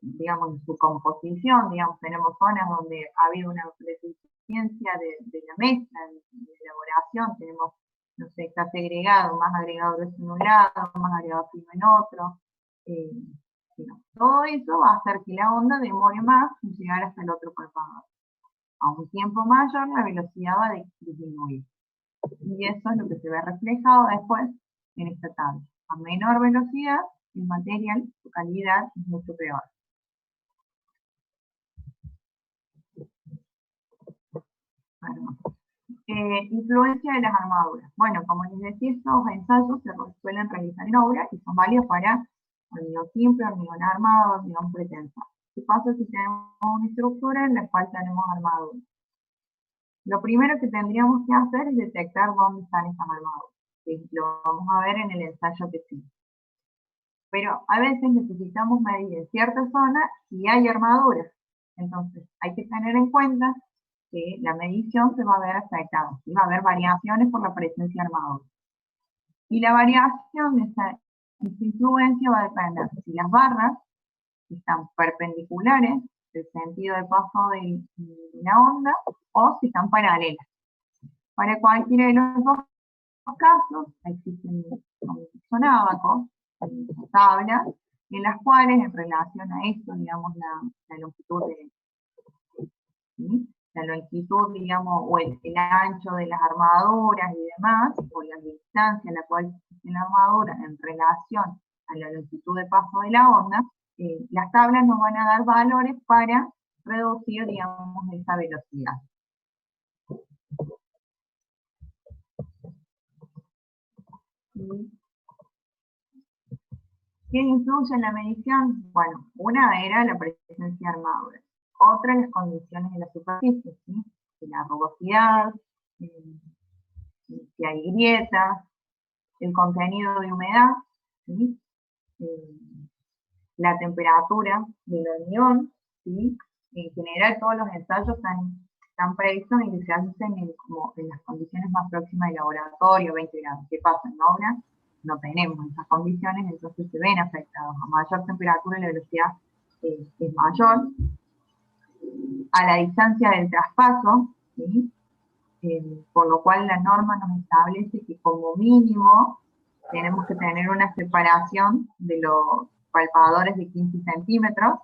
digamos, en su composición, digamos, tenemos zonas donde ha habido una deficiencia de la mezcla, de elaboración, tenemos, no sé, está segregado, más agregado grueso en un lado, más agregado fino en otro, no. Todo eso va a hacer que la onda demore más en llegar hasta el otro palpador. A un tiempo mayor, la velocidad va a disminuir. Y eso es lo que se ve reflejado después en esta tabla. A menor velocidad, el material, su calidad es mucho peor. Bueno, influencia de las armaduras. Bueno, como les decía, estos ensayos se suelen realizar en obra y son válidos para hormigón simple, hormigón armado, hormigón pretensado. ¿Qué pasa si tenemos una estructura en la cual tenemos armaduras? Lo primero que tendríamos que hacer es detectar dónde están estas armaduras. ¿Sí? Lo vamos a ver en el ensayo que sigue. Pero a veces necesitamos medir en cierta zona si hay armaduras. Entonces hay que tener en cuenta que la medición se va a ver afectada. ¿Sí? Va a haber variaciones por la presencia de armaduras. Y la variación de esta influencia va a depender si las barras están perpendiculares del sentido de paso de la onda o si están paralelas. Para cualquiera de los dos casos existen ábacos, tablas, en las cuales en relación a esto, digamos, la longitud ¿sí?, la longitud, digamos, o el ancho de las armaduras y demás, o la distancia en la cual existe la armadura en relación a la longitud de paso de la onda, las tablas nos van a dar valores para reducir, digamos, esa velocidad. ¿Qué influye en la medición? Bueno, una era la presencia de armaduras, otra las condiciones de la superficie, ¿sí?, la rugosidad, si hay grietas, el contenido de humedad, ¿sí?, la temperatura del hormigón, ¿sí? En general todos los ensayos están previstos en que se hacen como en las condiciones más próximas del laboratorio, 20 grados. ¿Qué pasa? En obra no tenemos esas condiciones, entonces se ven afectados. A mayor temperatura la velocidad es mayor. A la distancia del traspaso, ¿sí?, por lo cual la norma nos establece que como mínimo tenemos que tener una separación de los palpadores de 15 centímetros.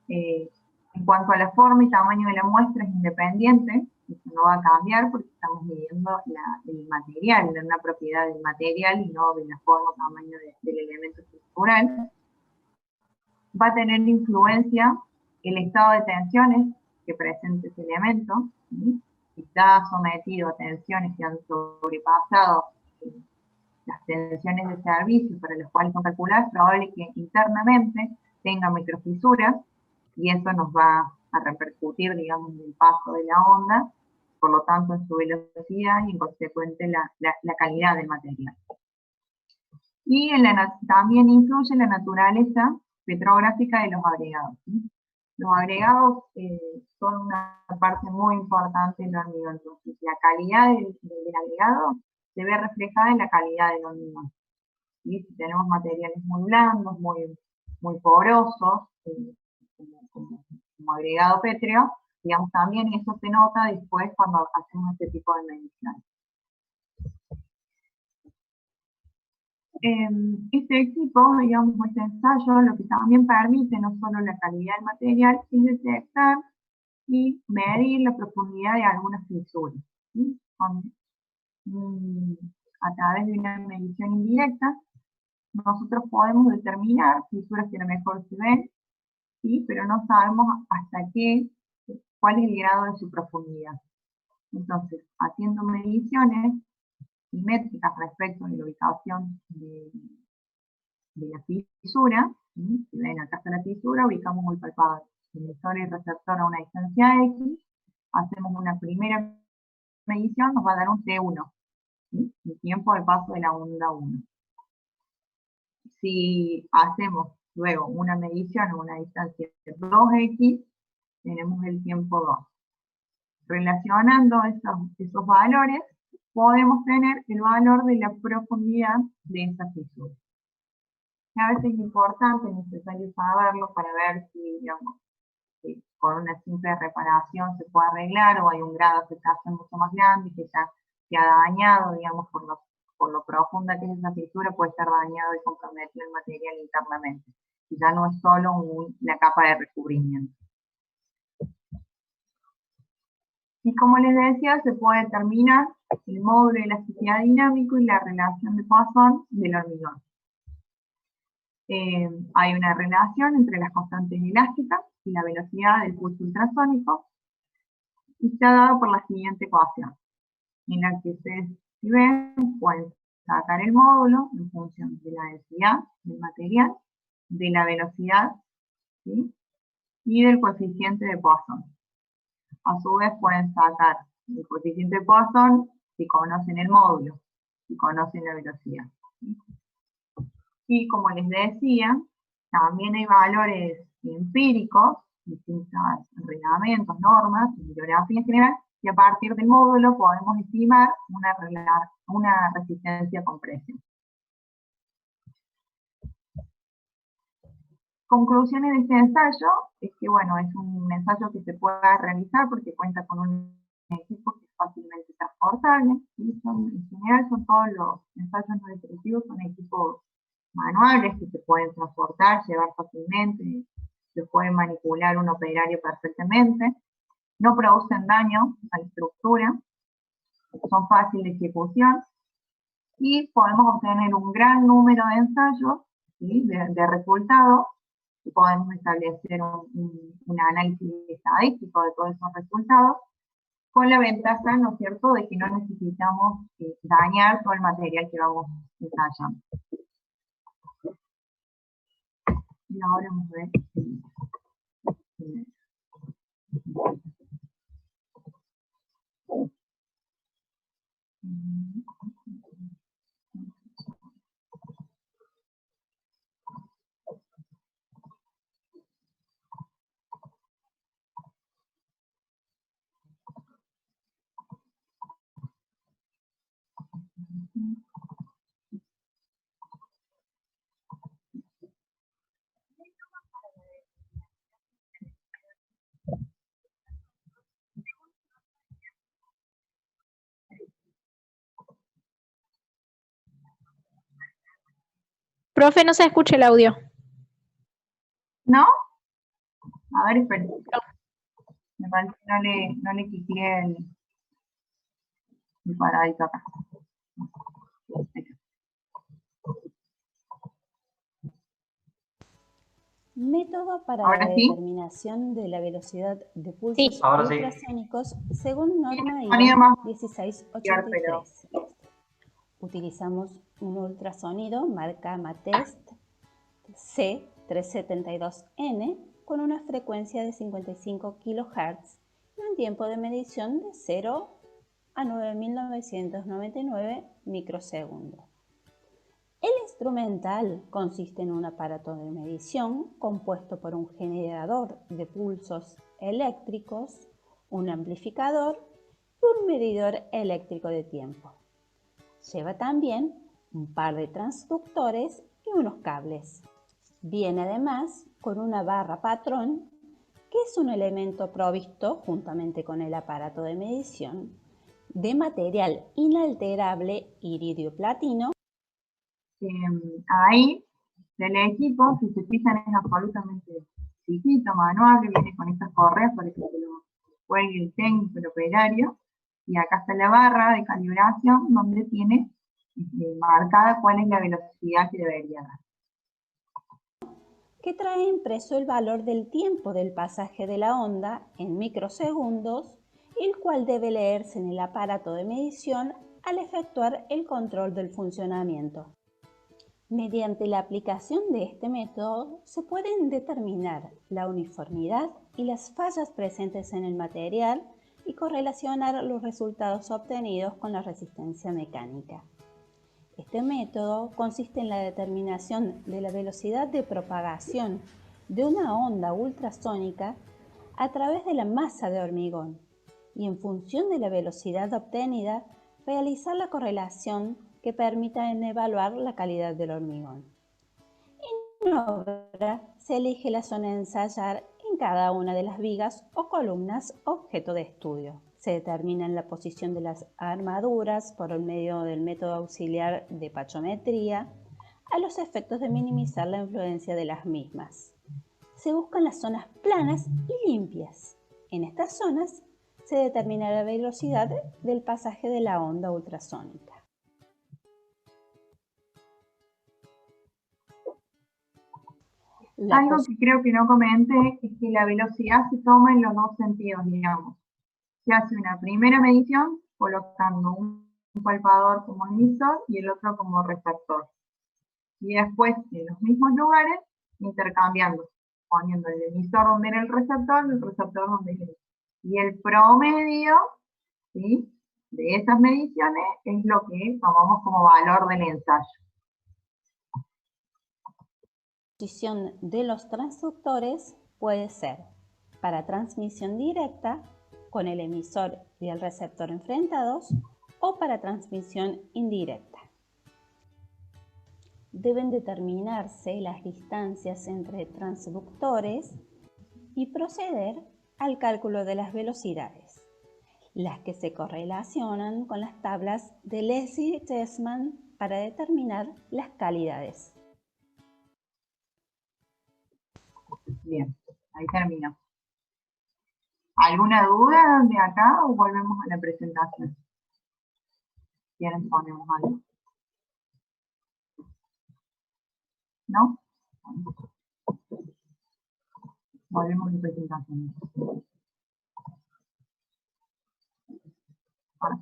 En cuanto a la forma y tamaño de la muestra es independiente, eso no va a cambiar porque estamos midiendo el material, una propiedad del material y no de la forma o tamaño del elemento estructural. va a tener influencia el estado de tensiones que presenta ese elemento, ¿sí? Si está sometido a tensiones que han sobrepasado las tensiones de servicio para las cuales son calculadas, es probable que internamente tenga microfisuras y eso nos va a repercutir, digamos, en el paso de la onda, por lo tanto en su velocidad y en consecuente la calidad del material. Y también influye la naturaleza petrográfica de los agregados, ¿sí? Los agregados son una parte muy importante del hormigón, entonces la calidad del agregado se ve reflejada en la calidad del hormigón. ¿Sí? Si tenemos materiales muy blandos, muy porosos, como agregado pétreo, digamos, también eso se nota después cuando hacemos este tipo de mediciones. Este equipo, digamos, este ensayo, lo que también permite no solo la calidad del material, es detectar y medir la profundidad de algunas fisuras, ¿sí? A través de una medición indirecta, nosotros podemos determinar fisuras que a lo mejor se ven, ¿sí? Pero no sabemos hasta cuál es el grado de su profundidad. Entonces, haciendo mediciones simétricas respecto de la ubicación de la fisura, ¿sí? Si ven acá está la fisura, ubicamos el palpador emisor y receptor a una distancia X, hacemos una primera medición, nos va a dar un T1, ¿sí? El tiempo de paso de la onda 1. Si hacemos luego una medición a una distancia de 2X, tenemos el tiempo 2. Relacionando esos valores, podemos tener el valor de la profundidad de esa fisura. A veces es importante, es necesario saberlo para ver si, digamos, si con una simple reparación se puede arreglar o hay un grado de afectación mucho más grande y que ya se ha dañado, digamos, por lo profunda que es esa fisura, puede estar dañado y comprometido el material internamente. Y ya no es solo la capa de recubrimiento. Y como les decía, se puede determinar el módulo de elasticidad dinámico y la relación de Poisson del hormigón. Hay una relación entre las constantes elásticas y la velocidad del pulso ultrasónico, y está dado por la siguiente ecuación, en la que ustedes, si ven, pueden sacar el módulo en función de la densidad del material, de la velocidad, ¿sí? Y del coeficiente de Poisson. A su vez pueden sacar el coeficiente de Poisson si conocen el módulo, si conocen la velocidad, ¿sí? Y como les decía, también hay valores empíricos, distintos reglamentos, normas, bibliografía en general, y a partir del módulo podemos estimar una resistencia con presión. Conclusiones de este ensayo es que, bueno, es un ensayo que se puede realizar porque cuenta con un equipo que es fácilmente transportable, ¿sí? En general todos los ensayos no destructivos, son equipos manuales que se pueden transportar, llevar fácilmente, se pueden manipular un operario perfectamente, no producen daño a la estructura, son fáciles de ejecución y podemos obtener un gran número de ensayos, ¿sí? de resultados, y podemos establecer un análisis estadístico de todos esos resultados, con la ventaja, ¿no es cierto?, de que no necesitamos dañar todo el material que vamos ensayando. Y ahora vamos a ver. Profe, no se escucha el audio. ¿No? A ver, esperen. Me parece que no le quité el cuadradito acá. Método para ¿Ahora la sí? determinación de la velocidad de pulsos ahora sí. ultrasónicos según norma Sonido IRAM más, 1683. Utilizamos un ultrasonido marca Matest C372N con una frecuencia de 55 kHz y un tiempo de medición de 0 a 9.999 microsegundos. El instrumental consiste en un aparato de medición compuesto por un generador de pulsos eléctricos, un amplificador y un medidor eléctrico de tiempo. Lleva también un par de transductores y unos cables. Viene además con una barra patrón, que es un elemento provisto, juntamente con el aparato de medición, de material inalterable iridio-platino. Ahí, del equipo, si se fijan, es absolutamente chiquito, manual, viene con estas correas para que lo cuelgue el técnico, el operario. Y acá está la barra de calibración donde tiene marcada cuál es la velocidad que debería dar. Que trae impreso el valor del tiempo del pasaje de la onda en microsegundos, el cual debe leerse en el aparato de medición al efectuar el control del funcionamiento. Mediante la aplicación de este método se pueden determinar la uniformidad y las fallas presentes en el material y correlacionar los resultados obtenidos con la resistencia mecánica. Este método consiste en la determinación de la velocidad de propagación de una onda ultrasónica a través de la masa de hormigón y, en función de la velocidad obtenida, realizar la correlación que permita evaluar la calidad del hormigón. En obra se elige la zona a ensayar en cada una de las vigas o columnas objeto de estudio. Se determina la posición de las armaduras por medio del método auxiliar de pachometría a los efectos de minimizar la influencia de las mismas. Se buscan las zonas planas y limpias. En estas zonas se determina la velocidad del pasaje de la onda ultrasónica. Algo que creo que no comenté es que la velocidad se toma en los dos sentidos, digamos. Se hace una primera medición colocando un palpador como emisor y el otro como receptor. Y después, en los mismos lugares, intercambiando, poniendo el emisor donde era el receptor donde era el emisor. Y el promedio, ¿sí?, de esas mediciones es lo que tomamos como valor del ensayo. La posición de los transductores puede ser para transmisión directa con el emisor y el receptor enfrentados o para transmisión indirecta. Deben determinarse las distancias entre transductores y proceder al cálculo de las velocidades, las que se correlacionan con las tablas de Leslie-Chessman para determinar las calidades. Bien, ahí termino. ¿Alguna duda de acá o volvemos a la presentación? ¿Quieren ponemos algo? ¿No? Volvemos a la presentación. Ahora.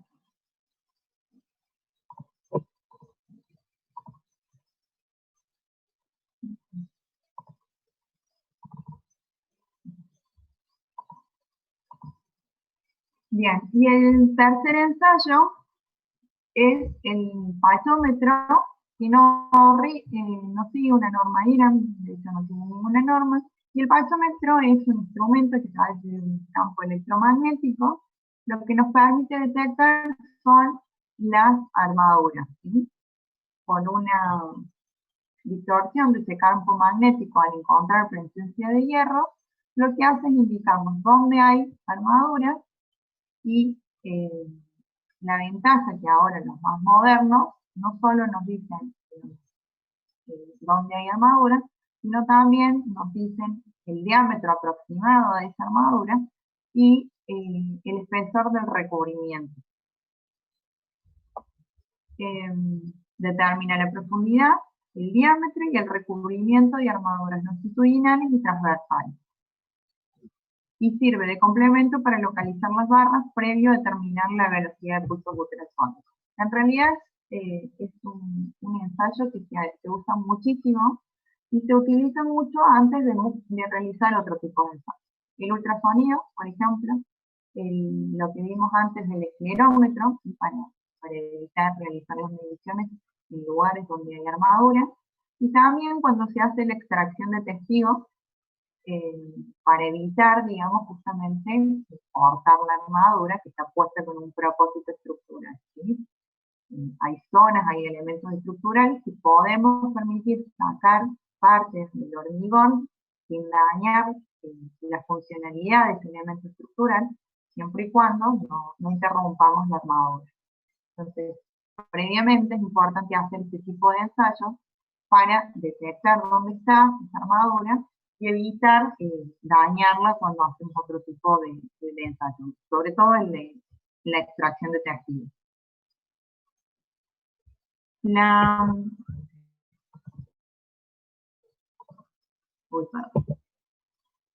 Bien, y el tercer ensayo es el pachómetro, que no sigue una norma IRAM, de hecho no tiene ninguna norma, y el pachómetro es un instrumento que sale del campo electromagnético. Lo que nos permite detectar son las armaduras, ¿sí?, por una distorsión de ese campo magnético al encontrar presencia de hierro. Lo que hace es indicarnos dónde hay armaduras. Y la ventaja que ahora los más modernos no solo nos dicen dónde hay armaduras, sino también nos dicen el diámetro aproximado de esa armadura y el espesor del recubrimiento. Determina la profundidad el diámetro y el recubrimiento de armaduras longitudinales y transversales. Y sirve de complemento para localizar las barras previo a determinar la velocidad de pulsos ultrasónicos. En realidad es un ensayo que se usa muchísimo y se utiliza mucho antes de realizar otro tipo de ensayos. El ultrasonido, por ejemplo, lo que vimos antes del esclerómetro, para evitar realizar las mediciones en lugares donde hay armadura, y también cuando se hace la extracción de testigos, para evitar, digamos, justamente cortar la armadura que está puesta con un propósito estructural, ¿sí? Hay zonas, hay elementos estructurales que podemos permitir sacar partes del hormigón sin dañar la funcionalidad de ese elemento estructural, siempre y cuando no interrumpamos la armadura. Entonces, previamente es importante hacer este tipo de ensayos para detectar dónde está esa armadura y evitar dañarla cuando hacemos otro tipo de ensayo, sobre todo el de la extracción de tejidos.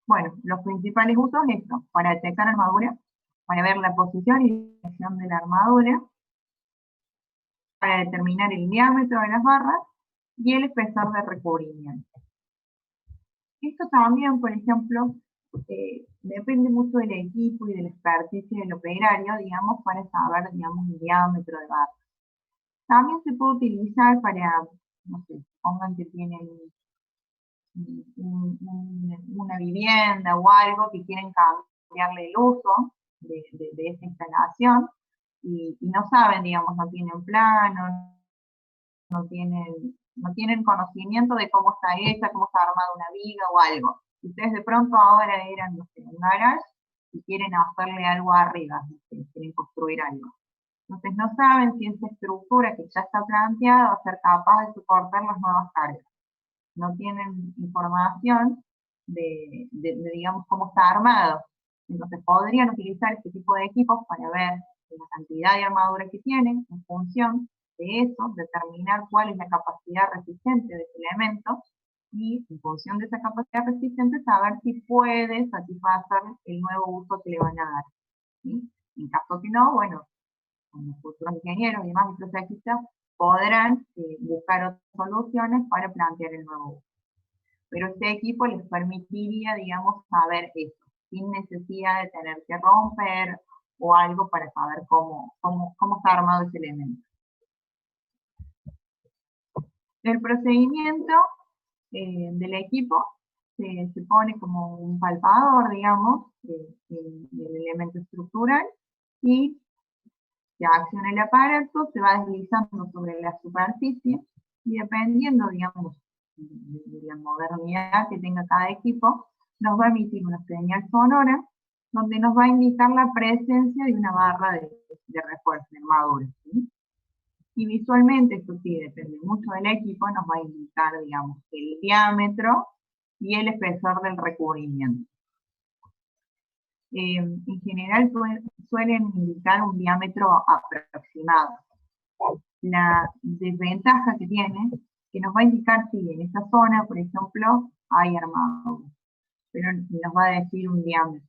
Bueno, los principales usos es esto, para detectar armadura, para ver la posición y dirección de la armadura, para determinar el diámetro de las barras y el espesor de recubrimiento. Esto también, por ejemplo, depende mucho del equipo y de la experticia del operario, digamos, para saber, digamos, el diámetro de barras. También se puede utilizar para, no sé, pongan que tienen una vivienda o algo que quieren cambiarle el uso de esta instalación y no saben, digamos, no tienen plano, no tienen conocimiento de cómo está hecha, cómo está armada una viga o algo. Ustedes de pronto ahora eran, no sé, un garage y quieren hacerle algo arriba, no sé, quieren construir algo. Entonces no saben si esa estructura que ya está planteada va a ser capaz de soportar las nuevas cargas. No tienen información de digamos, cómo está armado. Entonces podrían utilizar este tipo de equipos para ver la cantidad de armadura que tienen, en función de eso, determinar cuál es la capacidad resistente de ese elemento, y en función de esa capacidad resistente saber si puede satisfacer el nuevo uso que le van a dar, ¿sí? En caso que no, bueno, los futuros ingenieros y demás microsequistas podrán buscar otras soluciones para plantear el nuevo uso. Pero este equipo les permitiría, digamos, saber eso, sin necesidad de tener que romper o algo para saber cómo está armado ese elemento. El procedimiento del equipo se pone como un palpador, digamos, del elemento estructural, y se acciona el aparato, se va deslizando sobre la superficie, y dependiendo, digamos, de la modernidad que tenga cada equipo, nos va a emitir una señal sonora, donde nos va a indicar la presencia de una barra de refuerzo, de armadura, ¿sí? Y visualmente, esto sí depende mucho del equipo, nos va a indicar, digamos, el diámetro y el espesor del recubrimiento. En general suelen indicar un diámetro aproximado. La desventaja que tiene, que nos va a indicar si en esta zona, por ejemplo, hay armadura, pero nos va a decir un diámetro.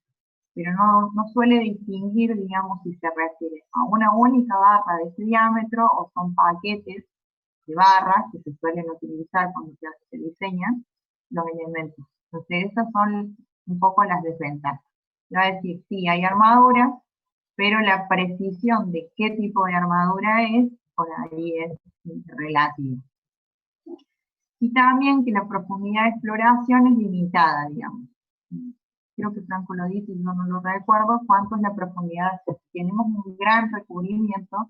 Pero no suele distinguir, digamos, si se refiere a una única barra de ese diámetro o son paquetes de barras que se suelen utilizar cuando se diseñan los elementos. Entonces esas son un poco las desventajas. Va a decir, sí, hay armaduras, pero la precisión de qué tipo de armadura es, por ahí es relativa. Y también que la profundidad de exploración es limitada, digamos. Creo que Franco lo dice, yo no lo recuerdo, cuánto es la profundidad. Si tenemos un gran recubrimiento,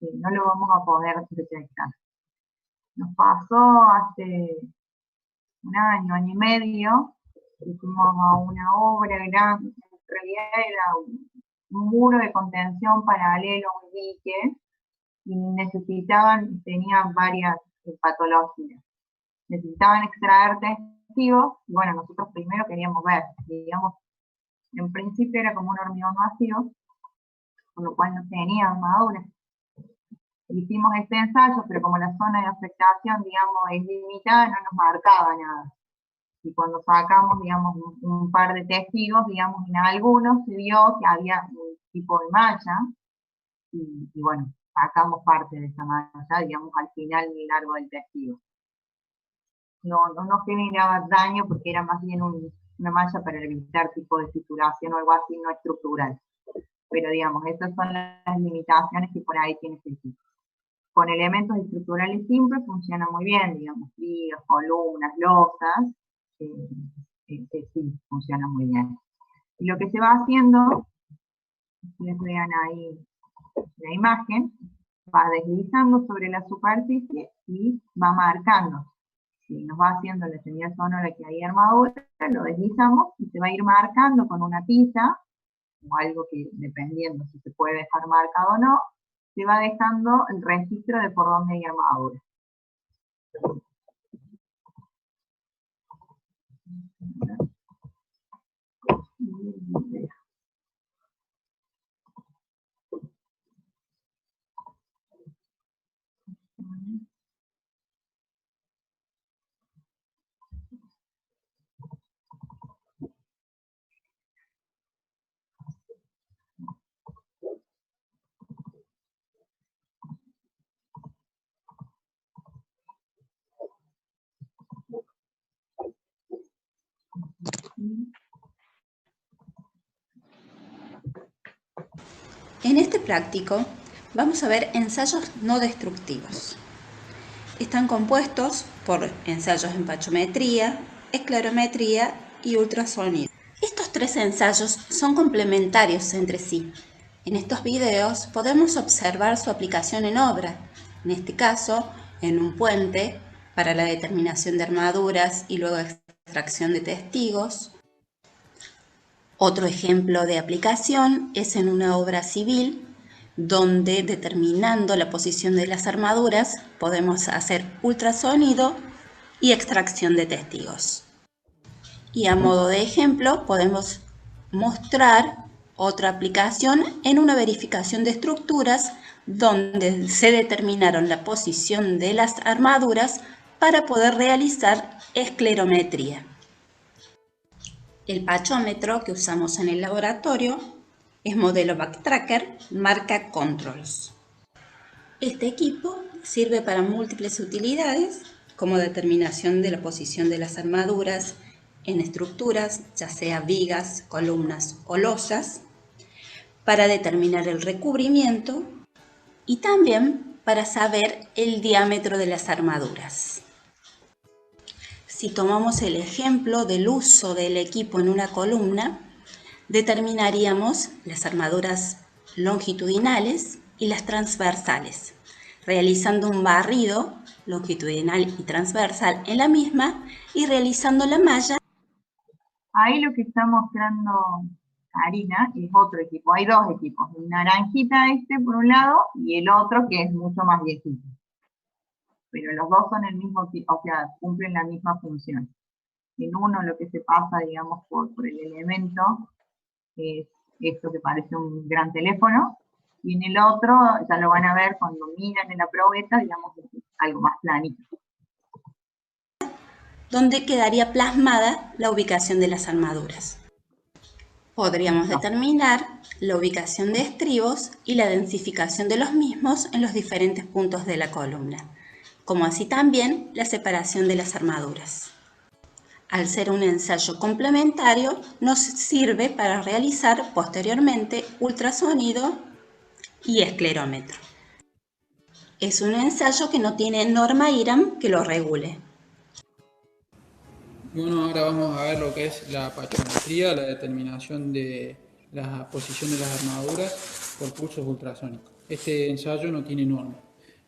no lo vamos a poder detectar. Nos pasó hace un año y medio, que fuimos a una obra grande, en realidad era un muro de contención paralelo a un dique, y tenían varias patologías. Necesitaban extraer testigos, y bueno, nosotros primero queríamos ver, digamos, en principio era como un hormigón vacío, con lo cual no tenía armadura. hicimos este ensayo, pero como la zona de afectación, digamos, es limitada, no nos marcaba nada. Y cuando sacamos, digamos, un par de testigos, digamos, en algunos se vio que había un tipo de malla, y bueno, sacamos parte de esa malla, digamos, al final largo del testigo. No generaba daño porque era más bien una malla para evitar tipo de fistulación o algo así, no estructural. Pero digamos, esas son las limitaciones que por ahí tiene este equipo. Con elementos estructurales simples funciona muy bien, digamos, vigas, columnas, losas, sí, funciona muy bien. Y lo que se va haciendo, ustedes vean ahí la imagen, va deslizando sobre la superficie y va marcando. Si nos va haciendo la señal sonora que hay armadura, lo deslizamos y se va a ir marcando con una tiza, o algo que, dependiendo si se puede dejar marcado o no, se va dejando el registro de por dónde hay armadura. En este práctico vamos a ver ensayos no destructivos. Están compuestos por ensayos en pachometría, esclerometría y ultrasonido. Estos tres ensayos son complementarios entre sí. En estos videos podemos observar su aplicación en obra, en este caso en un puente para la determinación de armaduras y luego extracción de testigos. Otro ejemplo de aplicación es en una obra civil, donde determinando la posición de las armaduras podemos hacer ultrasonido y extracción de testigos. Y a modo de ejemplo podemos mostrar otra aplicación en una verificación de estructuras donde se determinaron la posición de las armaduras para poder realizar esclerometría. El pachómetro que usamos en el laboratorio es modelo Backtracker, marca Controls. Este equipo sirve para múltiples utilidades, como determinación de la posición de las armaduras en estructuras, ya sea vigas, columnas o losas, para determinar el recubrimiento y también para saber el diámetro de las armaduras. Si tomamos el ejemplo del uso del equipo en una columna, determinaríamos las armaduras longitudinales y las transversales, realizando un barrido longitudinal y transversal en la misma y realizando la malla. Ahí lo que está mostrando Karina es otro equipo. Hay dos equipos, el naranjita este por un lado y el otro que es mucho más viejito. Pero los dos son el mismo tipo, o sea, cumplen la misma función. En uno lo que se pasa, digamos, por el elemento es esto que parece un gran teléfono, y en el otro, ya lo van a ver cuando miran en la probeta, digamos, es algo más planito. Donde quedaría plasmada la ubicación de las armaduras. Podríamos determinar la ubicación de estribos y la densificación de los mismos en los diferentes puntos de la columna, como así también la separación de las armaduras. Al ser un ensayo complementario, nos sirve para realizar posteriormente ultrasonido y esclerómetro. Es un ensayo que no tiene norma IRAM que lo regule. Bueno, ahora vamos a ver lo que es la pachometría, la determinación de la posición de las armaduras por pulsos ultrasónicos. Este ensayo no tiene norma.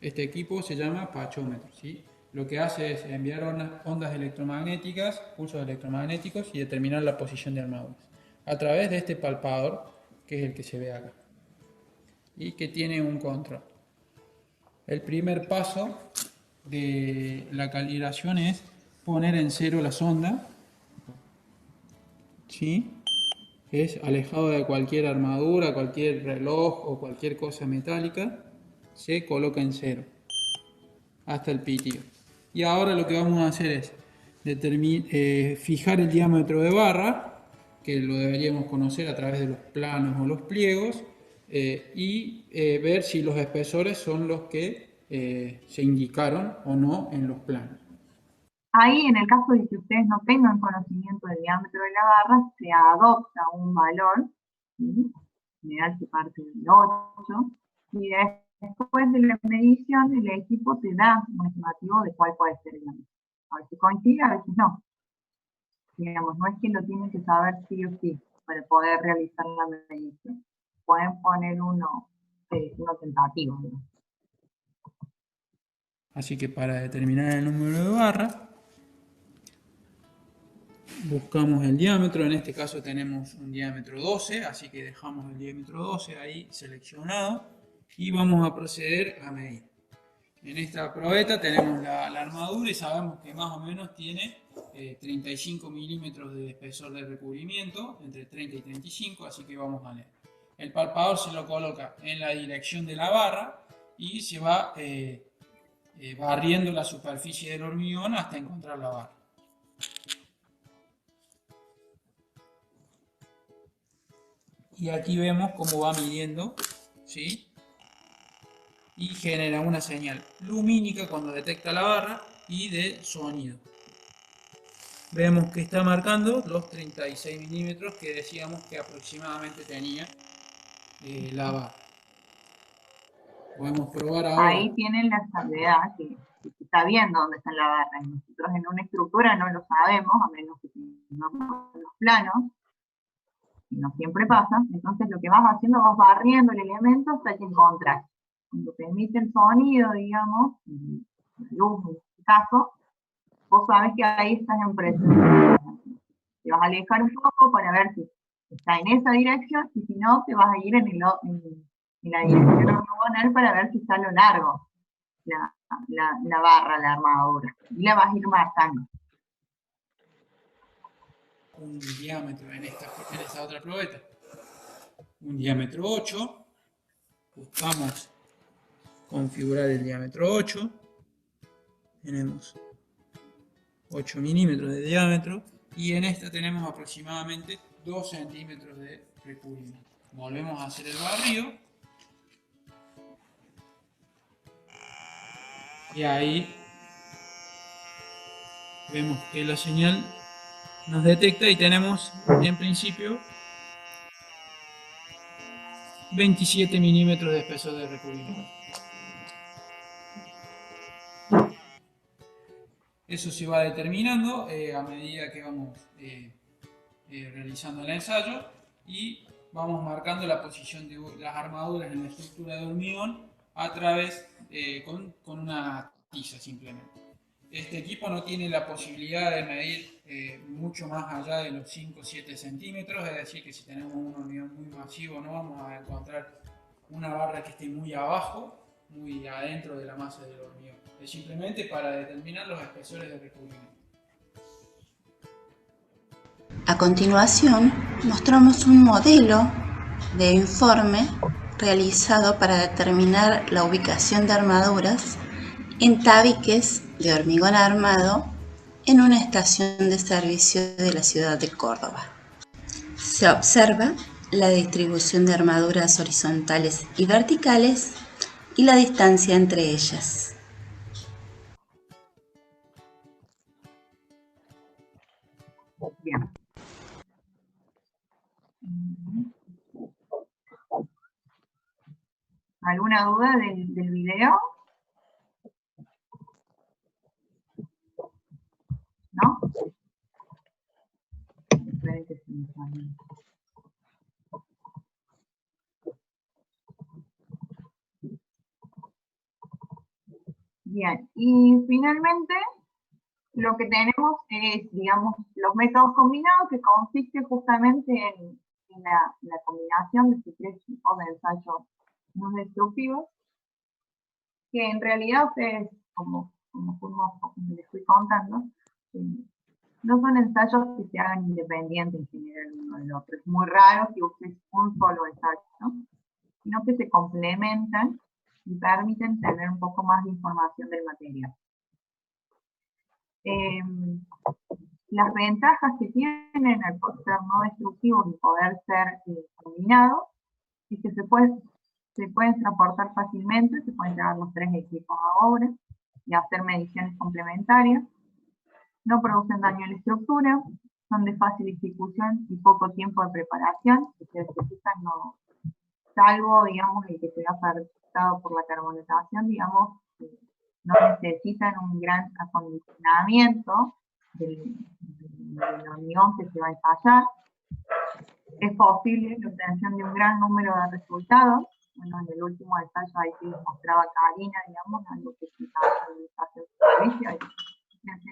Este equipo se llama pachómetro, ¿sí? Lo que hace es enviar ondas electromagnéticas, pulsos electromagnéticos y determinar la posición de armaduras a través de este palpador, que es el que se ve acá, y que tiene un control. El primer paso de la calibración es poner en cero la sonda, ¿sí? Es alejado de cualquier armadura, cualquier reloj o cualquier cosa metálica. se coloca en 0 hasta el pitido. Y ahora lo que vamos a hacer es fijar el diámetro de barra, que lo deberíamos conocer a través de los planos o los pliegos, y ver si los espesores son los que se indicaron o no en los planos. Ahí, en el caso de que ustedes no tengan conocimiento del diámetro de la barra, se adopta un valor, ¿sí? General se parte del 8, y después de la medición el equipo te da un estimativo de cuál puede ser el diámetro. A veces coincide, a veces no. Digamos, no es que lo tienen que saber sí o sí para poder realizar la medición. Pueden poner uno tentativo, ¿no? Así que para determinar el número de barra, buscamos el diámetro. En este caso tenemos un diámetro 12, así que dejamos el diámetro 12 ahí seleccionado y vamos a proceder a medir. En esta probeta tenemos la armadura y sabemos que más o menos tiene 35 milímetros de espesor de recubrimiento, entre 30 y 35, así que vamos a leer. El palpador se lo coloca en la dirección de la barra y se va barriendo la superficie del hormigón hasta encontrar la barra. Y aquí vemos cómo va midiendo, ¿sí? Y genera una señal lumínica cuando detecta la barra y de sonido. Vemos que está marcando los 36 milímetros que decíamos que aproximadamente tenía la barra. Podemos probar ahora. Ahí tienen la salvedad que se está viendo dónde está la barra. Nosotros en una estructura no lo sabemos, a menos que tengamos los planos, y no siempre pasa. Entonces lo que vas haciendo, vas barriendo el elemento hasta que encontrás. Cuando te emite el sonido, digamos, la luz en este caso, vos sabés que ahí estás en presencia. Te vas a alejar un poco para ver si está en esa dirección, y si no, te vas a ir en la dirección ortogonal para ver si está a lo largo la barra, la armadura. Y la vas a ir marcando. Un diámetro en esta otra probeta. Un diámetro 8. Buscamos configurar el diámetro 8. Tenemos 8 milímetros de diámetro y en esta tenemos aproximadamente 2 centímetros de recubrimiento. Volvemos a hacer el barrido y ahí vemos que la señal nos detecta y tenemos en principio 27 milímetros de espesor de recubrimiento. Eso se va determinando a medida que vamos realizando el ensayo y vamos marcando la posición de las armaduras en la estructura de hormigón a través con una tiza simplemente. Este equipo no tiene la posibilidad de medir mucho más allá de los 5 o 7 centímetros, es decir, que si tenemos un hormigón muy masivo no vamos a encontrar una barra que esté muy abajo, muy adentro de la masa del hormigón. Es simplemente para determinar los espesores de recubrimiento. A continuación, mostramos un modelo de informe realizado para determinar la ubicación de armaduras en tabiques de hormigón armado en una estación de servicio de la ciudad de Córdoba. Se observa la distribución de armaduras horizontales y verticales y la distancia entre ellas. Bien. ¿Alguna duda del video? ¿No? Esperen que se me sale. Bien, y finalmente lo que tenemos es, digamos, los métodos combinados, que consiste justamente en la combinación de estos 3 tipos de ensayos no destructivos, que en realidad ustedes, como les fui contando, no son ensayos que se hagan independientes en general uno del otro. Es muy raro que uses un solo ensayo, ¿no? Sino que se complementan y permiten tener un poco más de información del material. Las ventajas que tienen al ser no destructivos y poder ser combinados es que se pueden transportar fácilmente, se pueden llevar los 3 equipos a obra y hacer mediciones complementarias. No producen daño a la estructura, son de fácil ejecución y poco tiempo de preparación, que se necesitan, no, salvo, digamos, el que se ve afectado por la carbonatación, digamos, no necesitan un gran acondicionamiento del hormigón que se va a ensayar. Es posible la obtención de un gran número de resultados. Bueno, en el último ensayo ahí se mostraba Karina, digamos, algo que se llama estabilización de servicio, hay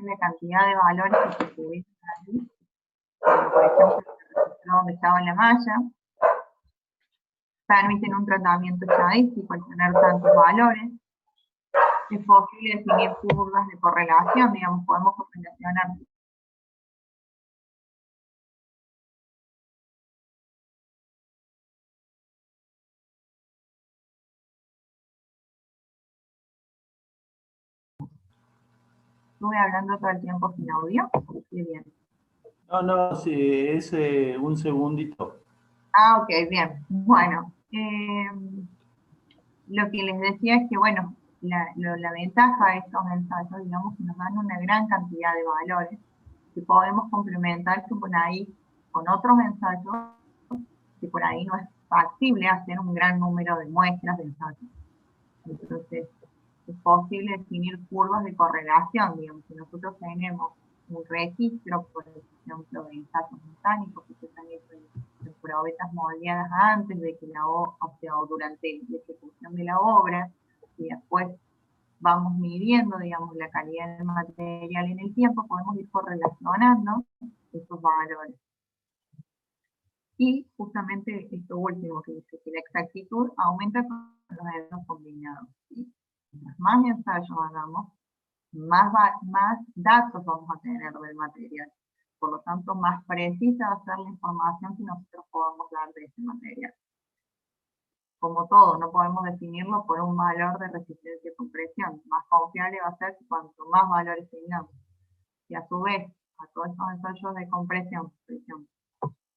la cantidad de valores que se utilizan allí, por ejemplo, donde estaba la malla, permiten un tratamiento estadístico al tener tantos valores. Es posible definir curvas de correlación, digamos, podemos correlacionar Estuve hablando todo el tiempo sin audio. Qué bien. No, sí, es un segundito. Ah, ok, bien. Bueno, lo que les decía es que, bueno, la ventaja de estos ensayos, digamos, que nos dan una gran cantidad de valores que podemos complementar con otros ensayos que por ahí no es factible hacer un gran número de muestras de ensayos. Entonces, es posible definir curvas de correlación, digamos, si nosotros tenemos un registro, por ejemplo, de ensayos mecánicos que se han hecho en probetas moldeadas antes de que o durante la ejecución de la obra, y después vamos midiendo, digamos, la calidad del material en el tiempo, podemos ir correlacionando esos valores. Y justamente esto último que dice que la exactitud aumenta con los eventos combinados. ¿Sí? Mientras más ensayos hagamos, más datos vamos a tener del material. Por lo tanto, más precisa va a ser la información que nosotros podamos dar de ese material. Como todo, no podemos definirlo por un valor de resistencia y compresión. Más confiable va a ser cuanto más valores tengamos. Y a su vez, a todos estos ensayos de compresión,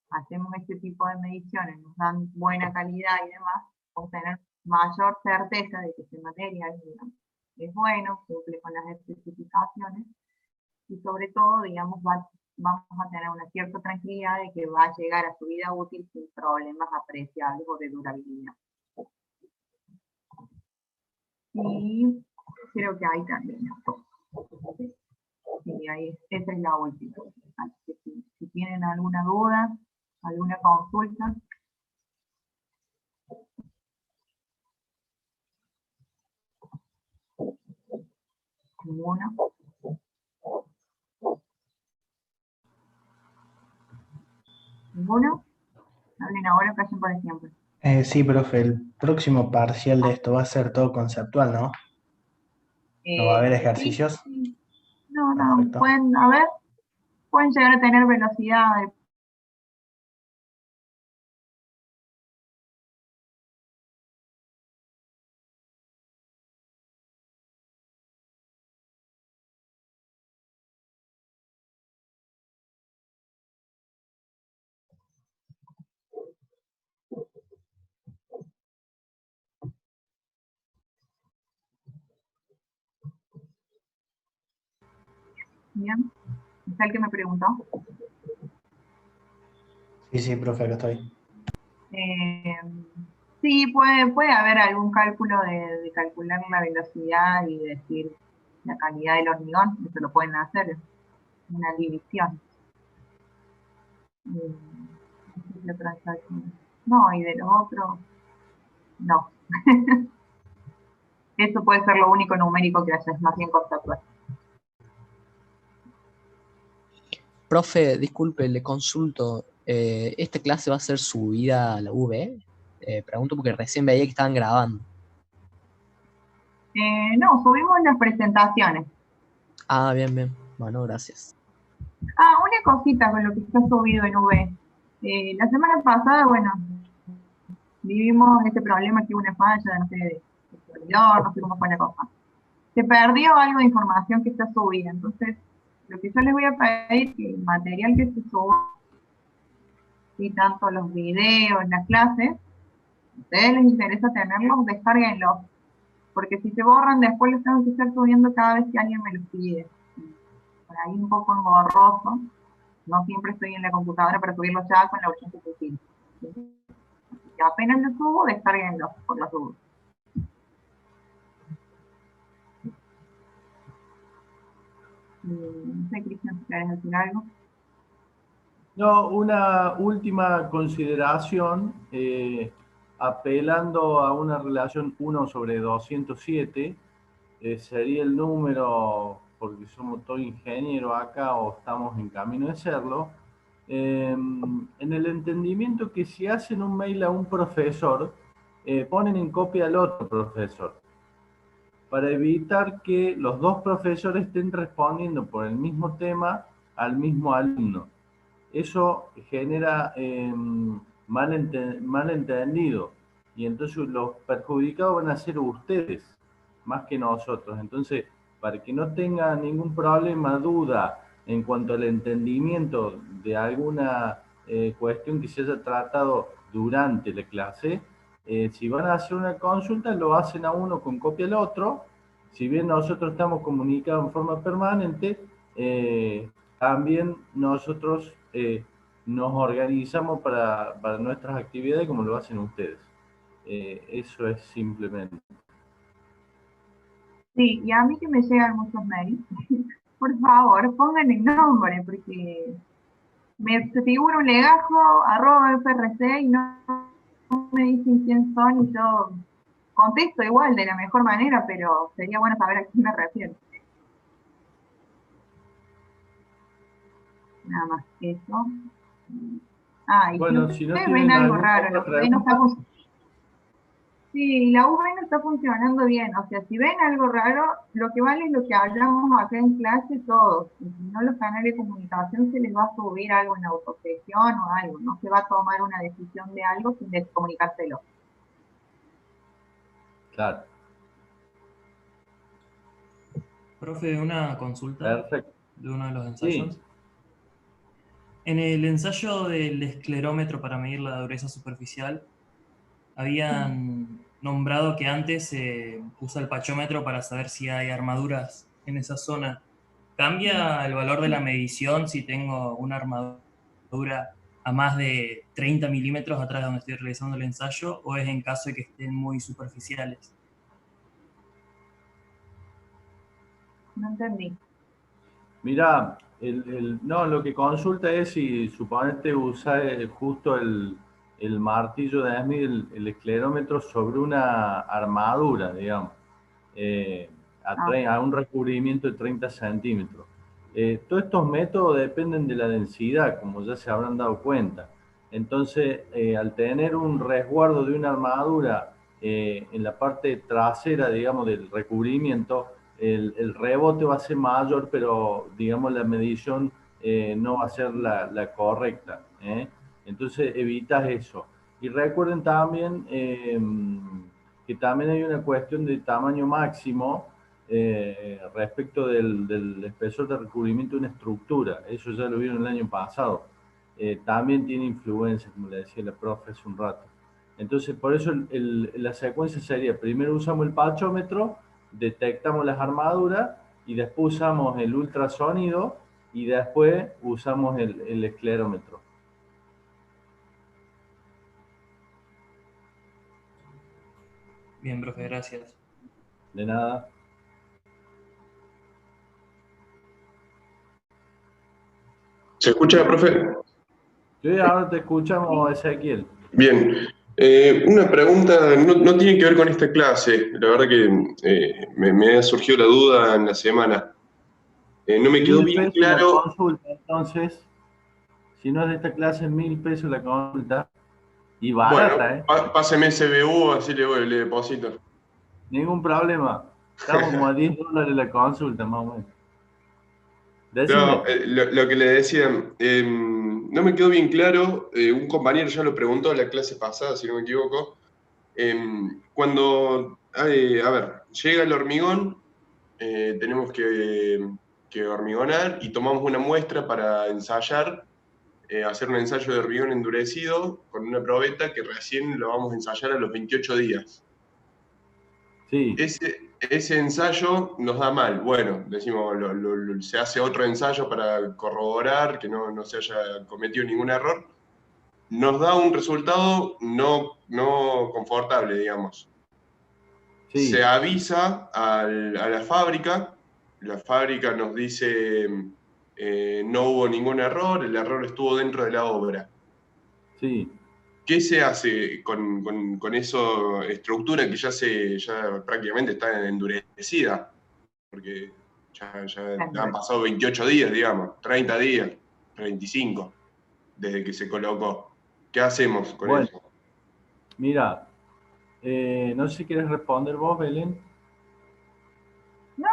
hacemos este tipo de mediciones, nos dan buena calidad y demás, vamos a tener mayor certeza de que ese material, digamos, es bueno, cumple con las especificaciones, y sobre todo, digamos, vamos a tener una cierta tranquilidad de que va a llegar a su vida útil sin problemas apreciables o de durabilidad. Y creo que ahí también esto. Y ahí, esa es la última. Así que si tienen alguna duda, alguna consulta. ¿Ninguna? ¿Ninguno? Hablen ahora, callen para siempre. Sí, profe, el próximo parcial de esto va a ser todo conceptual, ¿no? ¿No va a haber ejercicios? Sí. No, Perfecto. pueden llegar a tener velocidad. Bien. ¿Es el que me preguntó? Sí, profe, acá estoy. Sí, puede haber algún cálculo de calcular la velocidad y decir la calidad del hormigón, eso lo pueden hacer, es una división. No, y de los otros, no. Eso puede ser lo único numérico que haces, más bien conceptual. Profe, disculpe, le consulto. ¿Esta clase va a ser subida a la V? Pregunto porque recién veía que estaban grabando. No, subimos las presentaciones. Ah, bien. Bueno, gracias. Una cosita con lo que está subido en V. La semana pasada, bueno, vivimos este problema que hubo una falla, no sé, servidor, no sé cómo fue la cosa. Se perdió algo de información que está subida. Entonces, lo que yo les voy a pedir es que el material que se suba, y tanto los videos, las clases, a ustedes les interesa tenerlos, descárguenlos. Porque si se borran, después los tengo que estar subiendo cada vez que alguien me los pide. Por ahí un poco engorroso. No siempre estoy en la computadora para subirlos ya con la urgencia posible. Si apenas los subo, descárguenlos por las dudas. No sé, Cristian, ¿quieres decir algo? No, una última consideración, apelando a una relación 1/207, sería el número, porque somos todos ingenieros acá o estamos en camino de serlo, en el entendimiento que si hacen un mail a un profesor, ponen en copia al otro profesor, para evitar que los dos profesores estén respondiendo por el mismo tema al mismo alumno. Eso genera malentendido, y entonces los perjudicados van a ser ustedes, más que nosotros. Entonces, para que no tenga ningún problema, duda en cuanto al entendimiento de alguna cuestión que se haya tratado durante la clase, si van a hacer una consulta, lo hacen a uno con copia al otro. Si bien nosotros estamos comunicados en forma permanente, también nosotros nos organizamos para nuestras actividades como lo hacen ustedes. Eso es simplemente. Sí, y a mí que me llegan muchos mails, por favor, pongan el nombre, porque se figura un legajo, @FRC, y no me dicen quién son, y yo contesto igual de la mejor manera, pero sería bueno saber a quién me refiero. Nada más eso. Y bueno, si si no ustedes tienen ven algo alguna raro, otra la UV no está pregunta. Sí, la UV no está funcionando bien. O sea, si ven algo raro, lo que vale es lo que hablamos acá en clase todos. Y si no, los canales de comunicación se les va a subir algo en autosesión o algo. No se va a tomar una decisión de algo sin comunicárselo. Claro. Profe, una consulta. Perfecto. De uno de los ensayos. Sí. En el ensayo del esclerómetro para medir la dureza superficial, habían nombrado que antes se usa el pachómetro para saber si hay armaduras en esa zona. ¿Cambia el valor de la medición si tengo una armadura a más de 30 milímetros atrás de donde estoy realizando el ensayo, o es en caso de que estén muy superficiales? No entendí. Mirá, no, lo que consulta es si suponete usar justo el martillo de Smith, el esclerómetro, sobre una armadura, digamos, a un recubrimiento de 30 centímetros. Todos estos métodos dependen de la densidad, como ya se habrán dado cuenta. Entonces, al tener un resguardo de una armadura en la parte trasera, digamos, del recubrimiento, el rebote va a ser mayor, pero digamos la medición no va a ser la correcta. Entonces evitas eso. Y recuerden también que también hay una cuestión de tamaño máximo respecto del espesor de recubrimiento de una estructura. Eso ya lo vieron el año pasado. También tiene influencia, como le decía la profe hace un rato. Entonces, por eso la secuencia sería: primero usamos el pachómetro, detectamos las armaduras, y después usamos el ultrasonido, y después usamos el esclerómetro. Bien, profe, gracias. De nada. ¿Se escucha, profe? Sí, ahora te escuchamos, Ezequiel. Bien. Una pregunta, no tiene que ver con esta clase. La verdad que me ha surgido la duda en la semana. No me quedó bien claro. La consulta, entonces, si no es de esta clase, 1.000 pesos la consulta. Y barata, bueno, páseme SBU, así le deposito. Ningún problema. Estamos como a $10 la consulta, más o menos. No, lo que le decía, no me quedó bien claro, un compañero ya lo preguntó en la clase pasada, si no me equivoco, cuando a ver, llega el hormigón, tenemos que hormigonar y tomamos una muestra para ensayar, hacer un ensayo de hormigón endurecido con una probeta que recién lo vamos a ensayar a los 28 días. Sí. Ese ensayo nos da mal. Bueno, decimos, se hace otro ensayo para corroborar que no se haya cometido ningún error. Nos da un resultado no confortable, digamos. Sí. Se avisa a la fábrica nos dice no hubo ningún error, el error estuvo dentro de la obra. Sí. ¿Qué se hace con esa estructura que ya prácticamente está endurecida? Porque ya han pasado 28 días, digamos, 30 días, 25, desde que se colocó. ¿Qué hacemos con eso? Mira, no sé si quieres responder vos, Belén. No,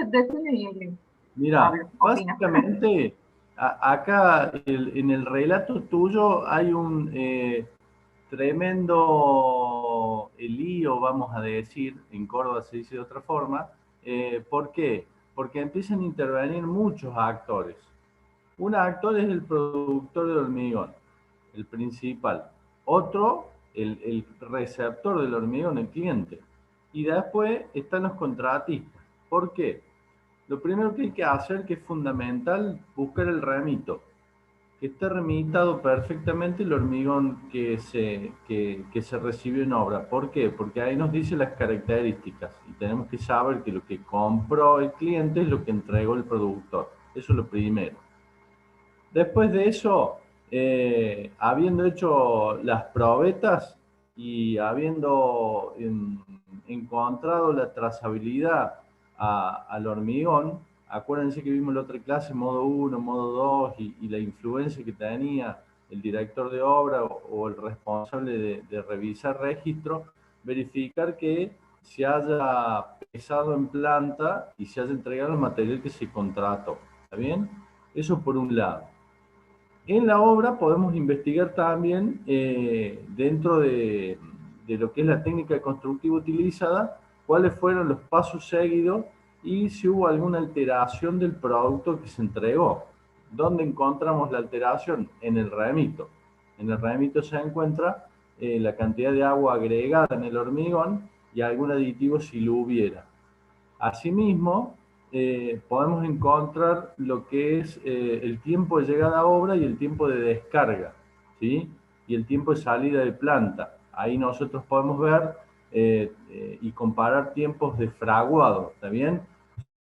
decime. Mira, básicamente, acá en el relato tuyo hay un tremendo lío, vamos a decir, en Córdoba se dice de otra forma. ¿Por qué? Porque empiezan a intervenir muchos actores. Un actor es el productor de hormigón, el principal. Otro, el receptor del hormigón, el cliente. Y después están los contratistas. ¿Por qué? Lo primero que hay que hacer, que es fundamental, buscar el remito. Que esté remitado perfectamente el hormigón que se recibió en obra. ¿Por qué? Porque ahí nos dice las características y tenemos que saber que lo que compró el cliente es lo que entregó el productor. Eso es lo primero. Después de eso, habiendo hecho las probetas y habiendo encontrado la trazabilidad al hormigón, acuérdense que vimos la otra clase, modo 1, modo 2, y la influencia que tenía el director de obra o el responsable de revisar registro, verificar que se haya pesado en planta y se haya entregado el material que se contrató. ¿Está bien? Eso por un lado. En la obra podemos investigar también, dentro de lo que es la técnica constructiva utilizada, cuáles fueron los pasos seguidos y si hubo alguna alteración del producto que se entregó. ¿Dónde encontramos la alteración? En el remito. En el remito se encuentra la cantidad de agua agregada en el hormigón y algún aditivo si lo hubiera. Asimismo, podemos encontrar lo que es el tiempo de llegada a obra y el tiempo de descarga, ¿sí? Y el tiempo de salida de planta. Ahí nosotros podemos ver y comparar tiempos de fraguado, ¿está bien?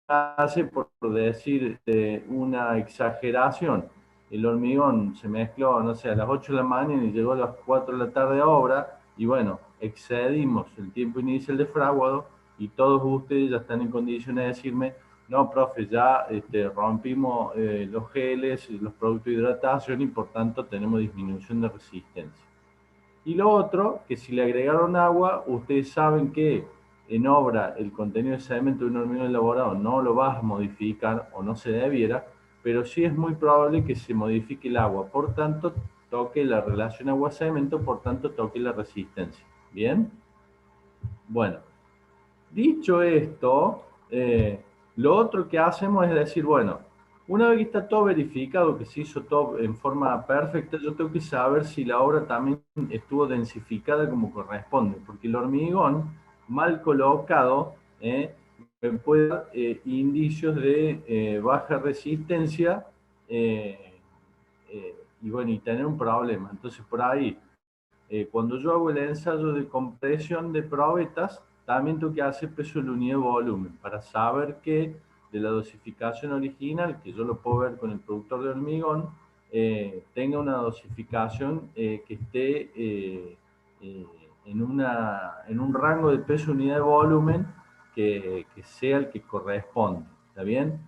Hace, por decir una exageración, el hormigón se mezcló, no sé, a las 8 de la mañana y llegó a las 4 de la tarde a obra, y bueno, excedimos el tiempo inicial de fraguado, y todos ustedes ya están en condiciones de decirme, no, profe, ya rompimos los geles, los productos de hidratación, y por tanto tenemos disminución de resistencia. Y lo otro, que si le agregaron agua, ustedes saben que en obra el contenido de sedimento de un hormigón elaborado no lo vas a modificar, o no se debiera, pero sí es muy probable que se modifique el agua. Por tanto, toque la relación agua-sedimento, por tanto, toque la resistencia. ¿Bien? Bueno, dicho esto, lo otro que hacemos es decir, bueno, una vez que está todo verificado, que se hizo todo en forma perfecta, yo tengo que saber si la obra también estuvo densificada como corresponde, porque el hormigón mal colocado me puede dar indicios de baja resistencia y bueno, y tener un problema. Entonces por ahí, cuando yo hago el ensayo de compresión de probetas, también tengo que hacer peso de la unidad de volumen para saber que de la dosificación original, que yo lo puedo ver con el productor de hormigón, tenga una dosificación que esté en un rango de peso de unidad de volumen que sea el que corresponde. ¿Está bien?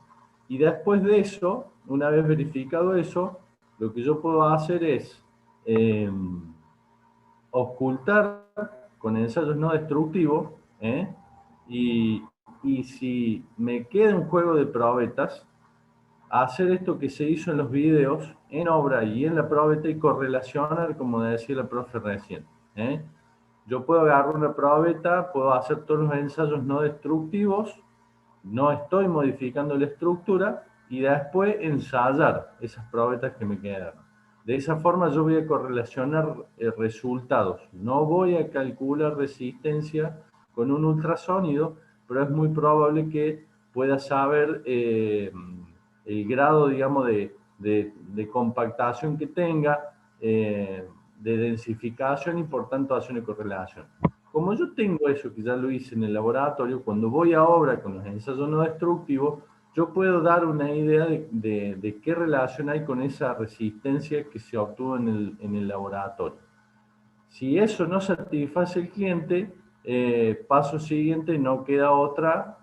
Y después de eso, una vez verificado eso, lo que yo puedo hacer es ocultar con ensayos no destructivos, y si me queda un juego de probetas, hacer esto que se hizo en los videos, en obra y en la probeta, y correlacionar, como decía la profe recién. yo puedo agarrar una probeta, puedo hacer todos los ensayos no destructivos, no estoy modificando la estructura, y después ensayar esas probetas que me quedaron. De esa forma yo voy a correlacionar resultados. No voy a calcular resistencia con un ultrasonido, pero es muy probable que pueda saber el grado, digamos, de compactación que tenga, de densificación, y por tanto hace una correlación. Como yo tengo eso, que ya lo hice en el laboratorio, cuando voy a obra con los ensayos no destructivos, yo puedo dar una idea de qué relación hay con esa resistencia que se obtuvo en el laboratorio. Si eso no satisface al cliente, paso siguiente, no queda otra,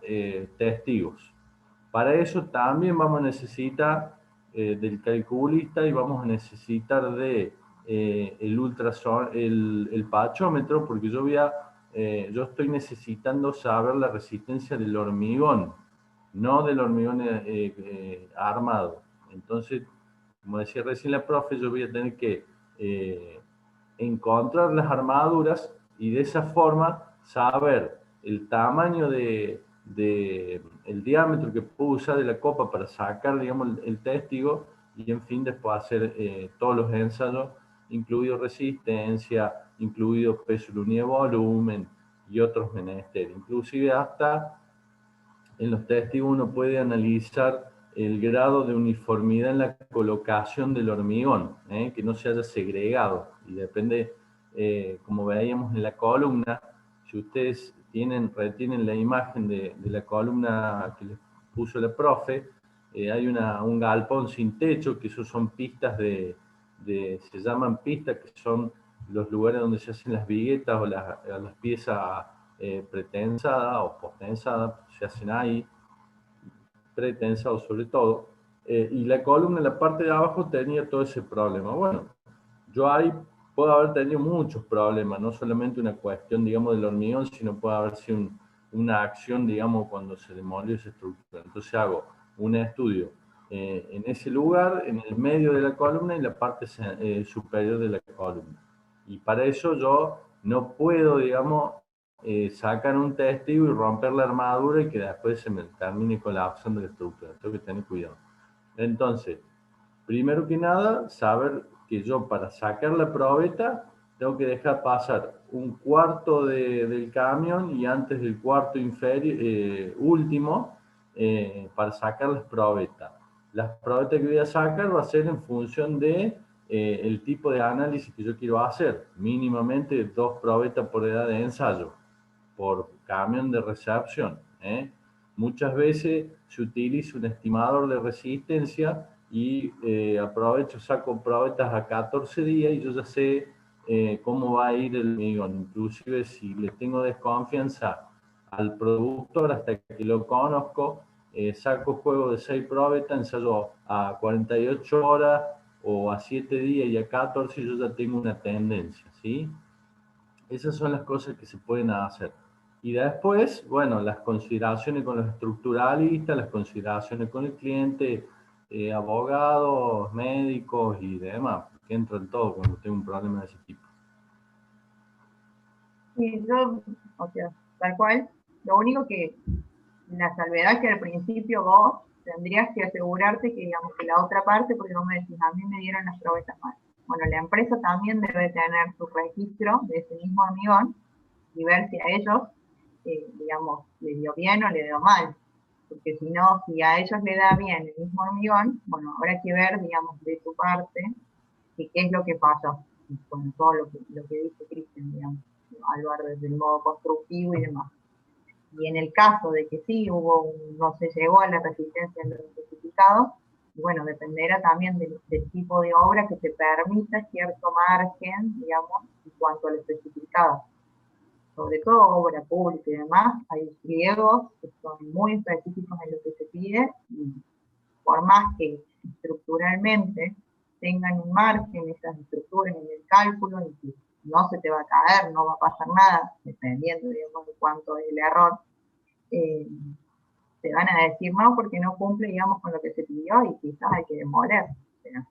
testigos. Para eso también vamos a necesitar del calculista, y vamos a necesitar de el pachómetro, porque yo estoy necesitando saber la resistencia del hormigón, no del hormigón armado. Entonces, como decía recién la profe, yo voy a tener que encontrar las armaduras, y de esa forma saber el tamaño el diámetro que puedo usar de la copa para sacar, digamos, el testigo, y en fin, después hacer todos los ensayos, incluido resistencia, incluido peso de la unidad de volumen y otros menesteres. Inclusive hasta en los testigos uno puede analizar el grado de uniformidad en la colocación del hormigón, que no se haya segregado, y depende, como veíamos en la columna, si ustedes retienen la imagen de la columna que les puso la profe, hay un galpón sin techo, que esos son pistas se llaman pistas, que son los lugares donde se hacen las viguetas o las piezas pretensadas o posttensadas, se hacen ahí, pretensado sobre todo, y la columna en la parte de abajo tenía todo ese problema. Bueno, yo ahí puedo haber tenido muchos problemas, no solamente una cuestión, digamos, del hormigón, sino puede haber sido una acción, digamos, cuando se demolió esa estructura. Entonces hago un estudio en ese lugar, en el medio de la columna y la parte superior de la columna. Y para eso yo no puedo, digamos, sacar un testigo y romper la armadura y que después se me termine colapsando la estructura. Tengo que tener cuidado. Entonces, primero que nada, saber que yo para sacar la probeta tengo que dejar pasar un cuarto del camión, y antes del cuarto último, para sacar las probetas. Las probetas que voy a sacar va a ser en función de el tipo de análisis que yo quiero hacer. Mínimamente 2 probetas por edad de ensayo, por camión de recepción. Muchas veces se utiliza un estimador de resistencia, y saco probetas a 14 días, y yo ya sé cómo va a ir el hormigón. Inclusive si le tengo desconfianza al productor hasta que lo conozco, saco juego de 6 probetas, ensayo a 48 horas o a 7 días, y a 14 yo ya tengo una tendencia, ¿sí? Esas son las cosas que se pueden hacer. Y después, bueno, las consideraciones con los estructuralistas, las consideraciones con el cliente, abogados, médicos y demás, que entra en todo cuando tengo un problema de ese tipo. Y yo, o sea, tal cual, lo único que, la salvedad que al principio vos tendrías que asegurarte que, digamos, que la otra parte, porque vos me decís, a mí me dieron las probetas mal. Bueno, la empresa también debe tener su registro de ese mismo hormigón y ver si a ellos, digamos, le dio bien o le dio mal. Porque si no, si a ellos le da bien el mismo hormigón, bueno, habrá que ver, digamos, de su parte, qué es lo que pasó con todo lo que dice Cristian, digamos, al ver desde el modo constructivo y demás. Y en el caso de que sí no se llegó a la resistencia en los especificados, bueno, dependerá también del tipo de obra que te permita cierto margen, digamos, en cuanto al especificado. Sobre todo obra pública y demás, hay pliegos que son muy específicos en lo que se pide, y por más que estructuralmente tengan un margen esas estructuras en el cálculo, y que no se te va a caer, no va a pasar nada, dependiendo, digamos, de cuánto es el error, te van a decir no porque no cumple, digamos, con lo que se pidió, y quizás hay que demoler. O sea,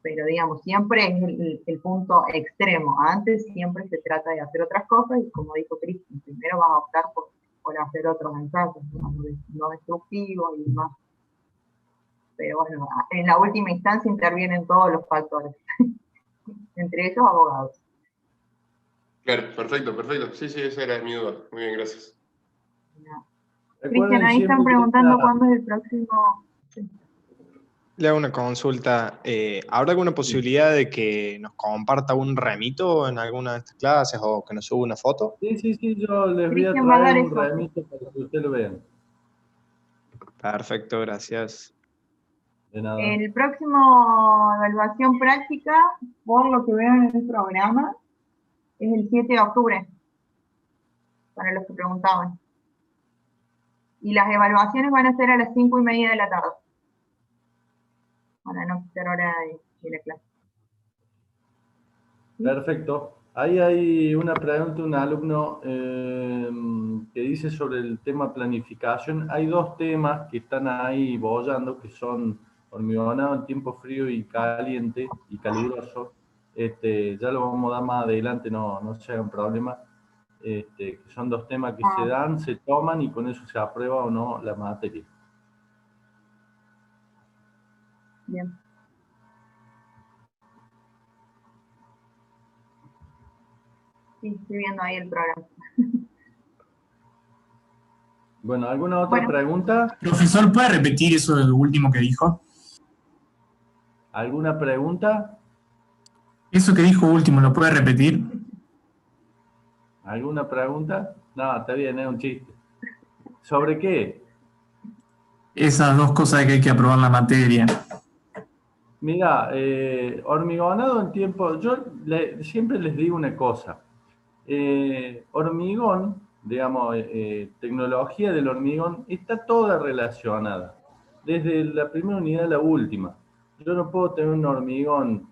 pero digamos, siempre es el punto extremo. Antes siempre se trata de hacer otras cosas y como dijo Cristian, primero vas a optar por hacer otros ensayos, no destructivos y más. Pero bueno, en la última instancia intervienen todos los factores, entre ellos abogados. Claro, perfecto, perfecto. Sí, sí, esa era mi duda. Muy bien, gracias. Cristian, ahí están preguntando cuándo es el próximo. Le hago una consulta. ¿Habrá alguna posibilidad de que nos comparta un remito en alguna de estas clases o que nos suba una foto? Sí, sí, sí, yo les voy a Cristian va a dar traer un eso. remito para que ustedes lo vean. Perfecto, gracias. De nada. El próximo evaluación práctica, por lo que veo en el programa, es el 7 de octubre, para los que preguntaban. Y las evaluaciones van a ser a las 5:30 de la tarde, para no quitar hora de la clase. Perfecto. Ahí hay una pregunta de un alumno que dice sobre el tema planificación. Hay dos temas que están ahí bollando, que son hormigonado en tiempo frío y caliente y caluroso. Ya lo vamos a dar más adelante, no sea un problema. Que son dos temas que se dan, se toman y con eso se aprueba o no la materia. Bien. Sí, estoy viendo ahí el programa. Bueno, ¿alguna otra pregunta? Profesor, ¿puede repetir eso del último que dijo? ¿Alguna pregunta? Eso que dijo último, ¿lo puede repetir? ¿Alguna pregunta? No, está bien, es un chiste. ¿Sobre qué? Esas dos cosas que hay que aprobar la materia. Mira, hormigonado en tiempo... Yo siempre les digo una cosa. Hormigón, digamos, tecnología del hormigón, está toda relacionada. Desde la primera unidad a la última. Yo no puedo tener un hormigón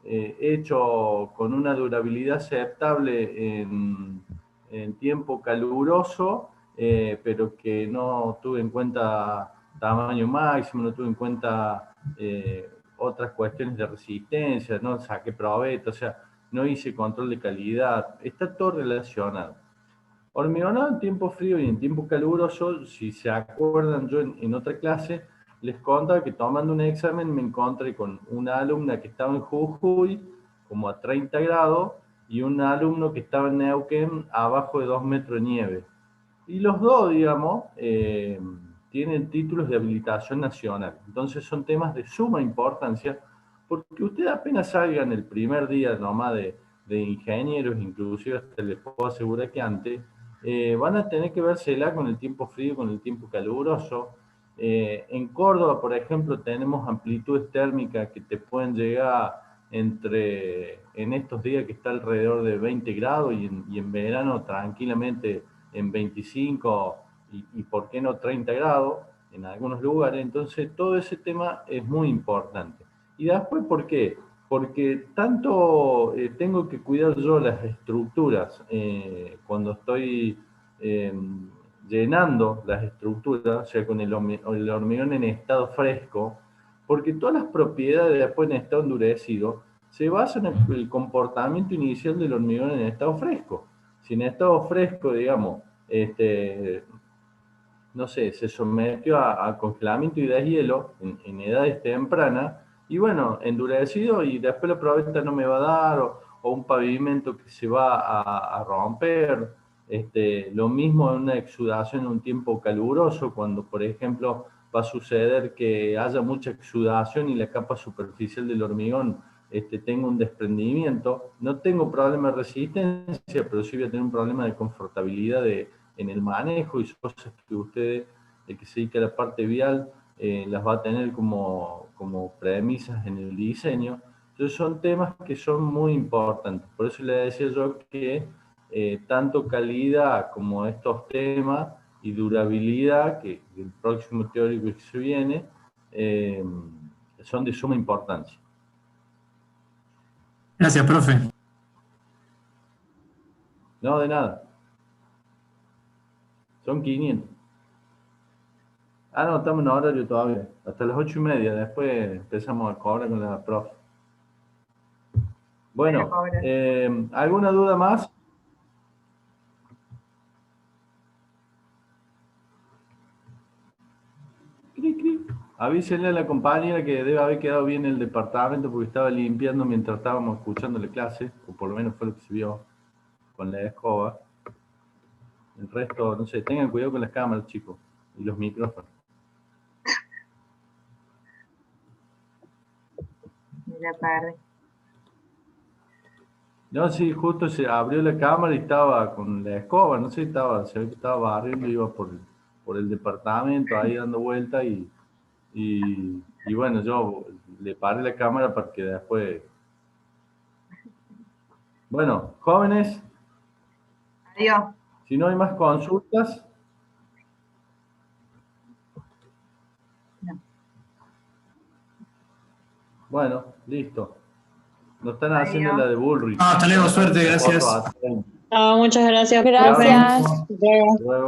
hecho con una durabilidad aceptable en tiempo caluroso, pero que no tuve en cuenta tamaño máximo, no tuve en cuenta otras cuestiones de resistencia, no saqué provecho, o sea, no hice control de calidad, está todo relacionado. Hormigonado en tiempo frío y en tiempo caluroso, si se acuerdan, yo en otra clase les contaba que tomando un examen me encontré con una alumna que estaba en Jujuy, como a 30 grados, y un alumno que estaba en Neuquén, abajo de 2 metros de nieve. Y los dos, digamos, tienen títulos de habilitación nacional. Entonces son temas de suma importancia, porque ustedes apenas salgan el primer día nomás de ingenieros, inclusive hasta les puedo asegurar que antes, van a tener que vérsela con el tiempo frío, con el tiempo caluroso. En Córdoba, por ejemplo, tenemos amplitudes térmicas que te pueden llegar en estos días que está alrededor de 20 grados y en verano tranquilamente en 25 y por qué no 30 grados en algunos lugares. Entonces todo ese tema es muy importante. Y después, ¿por qué? Porque tanto tengo que cuidar yo las estructuras cuando estoy llenando las estructuras, o sea, con el hormigón en estado fresco, porque todas las propiedades después en estado endurecido se basan en el comportamiento inicial del hormigón en estado fresco. Si en estado fresco, digamos, no sé, se sometió a congelamiento y deshielo en edades tempranas, y bueno, endurecido y después la probeta no me va a dar, o un pavimento que se va a romper. Lo mismo en una exudación en un tiempo caluroso, cuando por ejemplo va a suceder que haya mucha exudación y la capa superficial del hormigón tenga un desprendimiento. No tengo problema de resistencia, pero sí voy a tener un problema de confortabilidad en el manejo, y son cosas que ustedes, el que se dedica a la parte vial, las va a tener como premisas en el diseño. Entonces son temas que son muy importantes. Por eso le decía yo que tanto calidad como estos temas y durabilidad, que el próximo teórico que se viene, son de suma importancia. Gracias, profe. No, de nada. Son 500. Ah, no, estamos en horario todavía. Hasta las 8:30. Después empezamos a cobrar con la profe. Bueno, ¿alguna duda más? Avísenle a la compañera que debe haber quedado bien el departamento porque estaba limpiando mientras estábamos escuchando la clase, o por lo menos fue lo que se vio con la escoba. El resto, no sé, tengan cuidado con las cámaras, chicos, y los micrófonos. Ya perdí. No, sí, justo se abrió la cámara y estaba con la escoba, no sé, se ve que estaba barriendo, iba por el departamento ahí dando vuelta y bueno, yo le paré la cámara para que después... Bueno, jóvenes, Adiós. si no hay más consultas... No. Bueno, listo. Nos están haciendo la de Bullrich. Hasta luego, suerte, gracias. No, muchas gracias. Gracias. Hasta luego.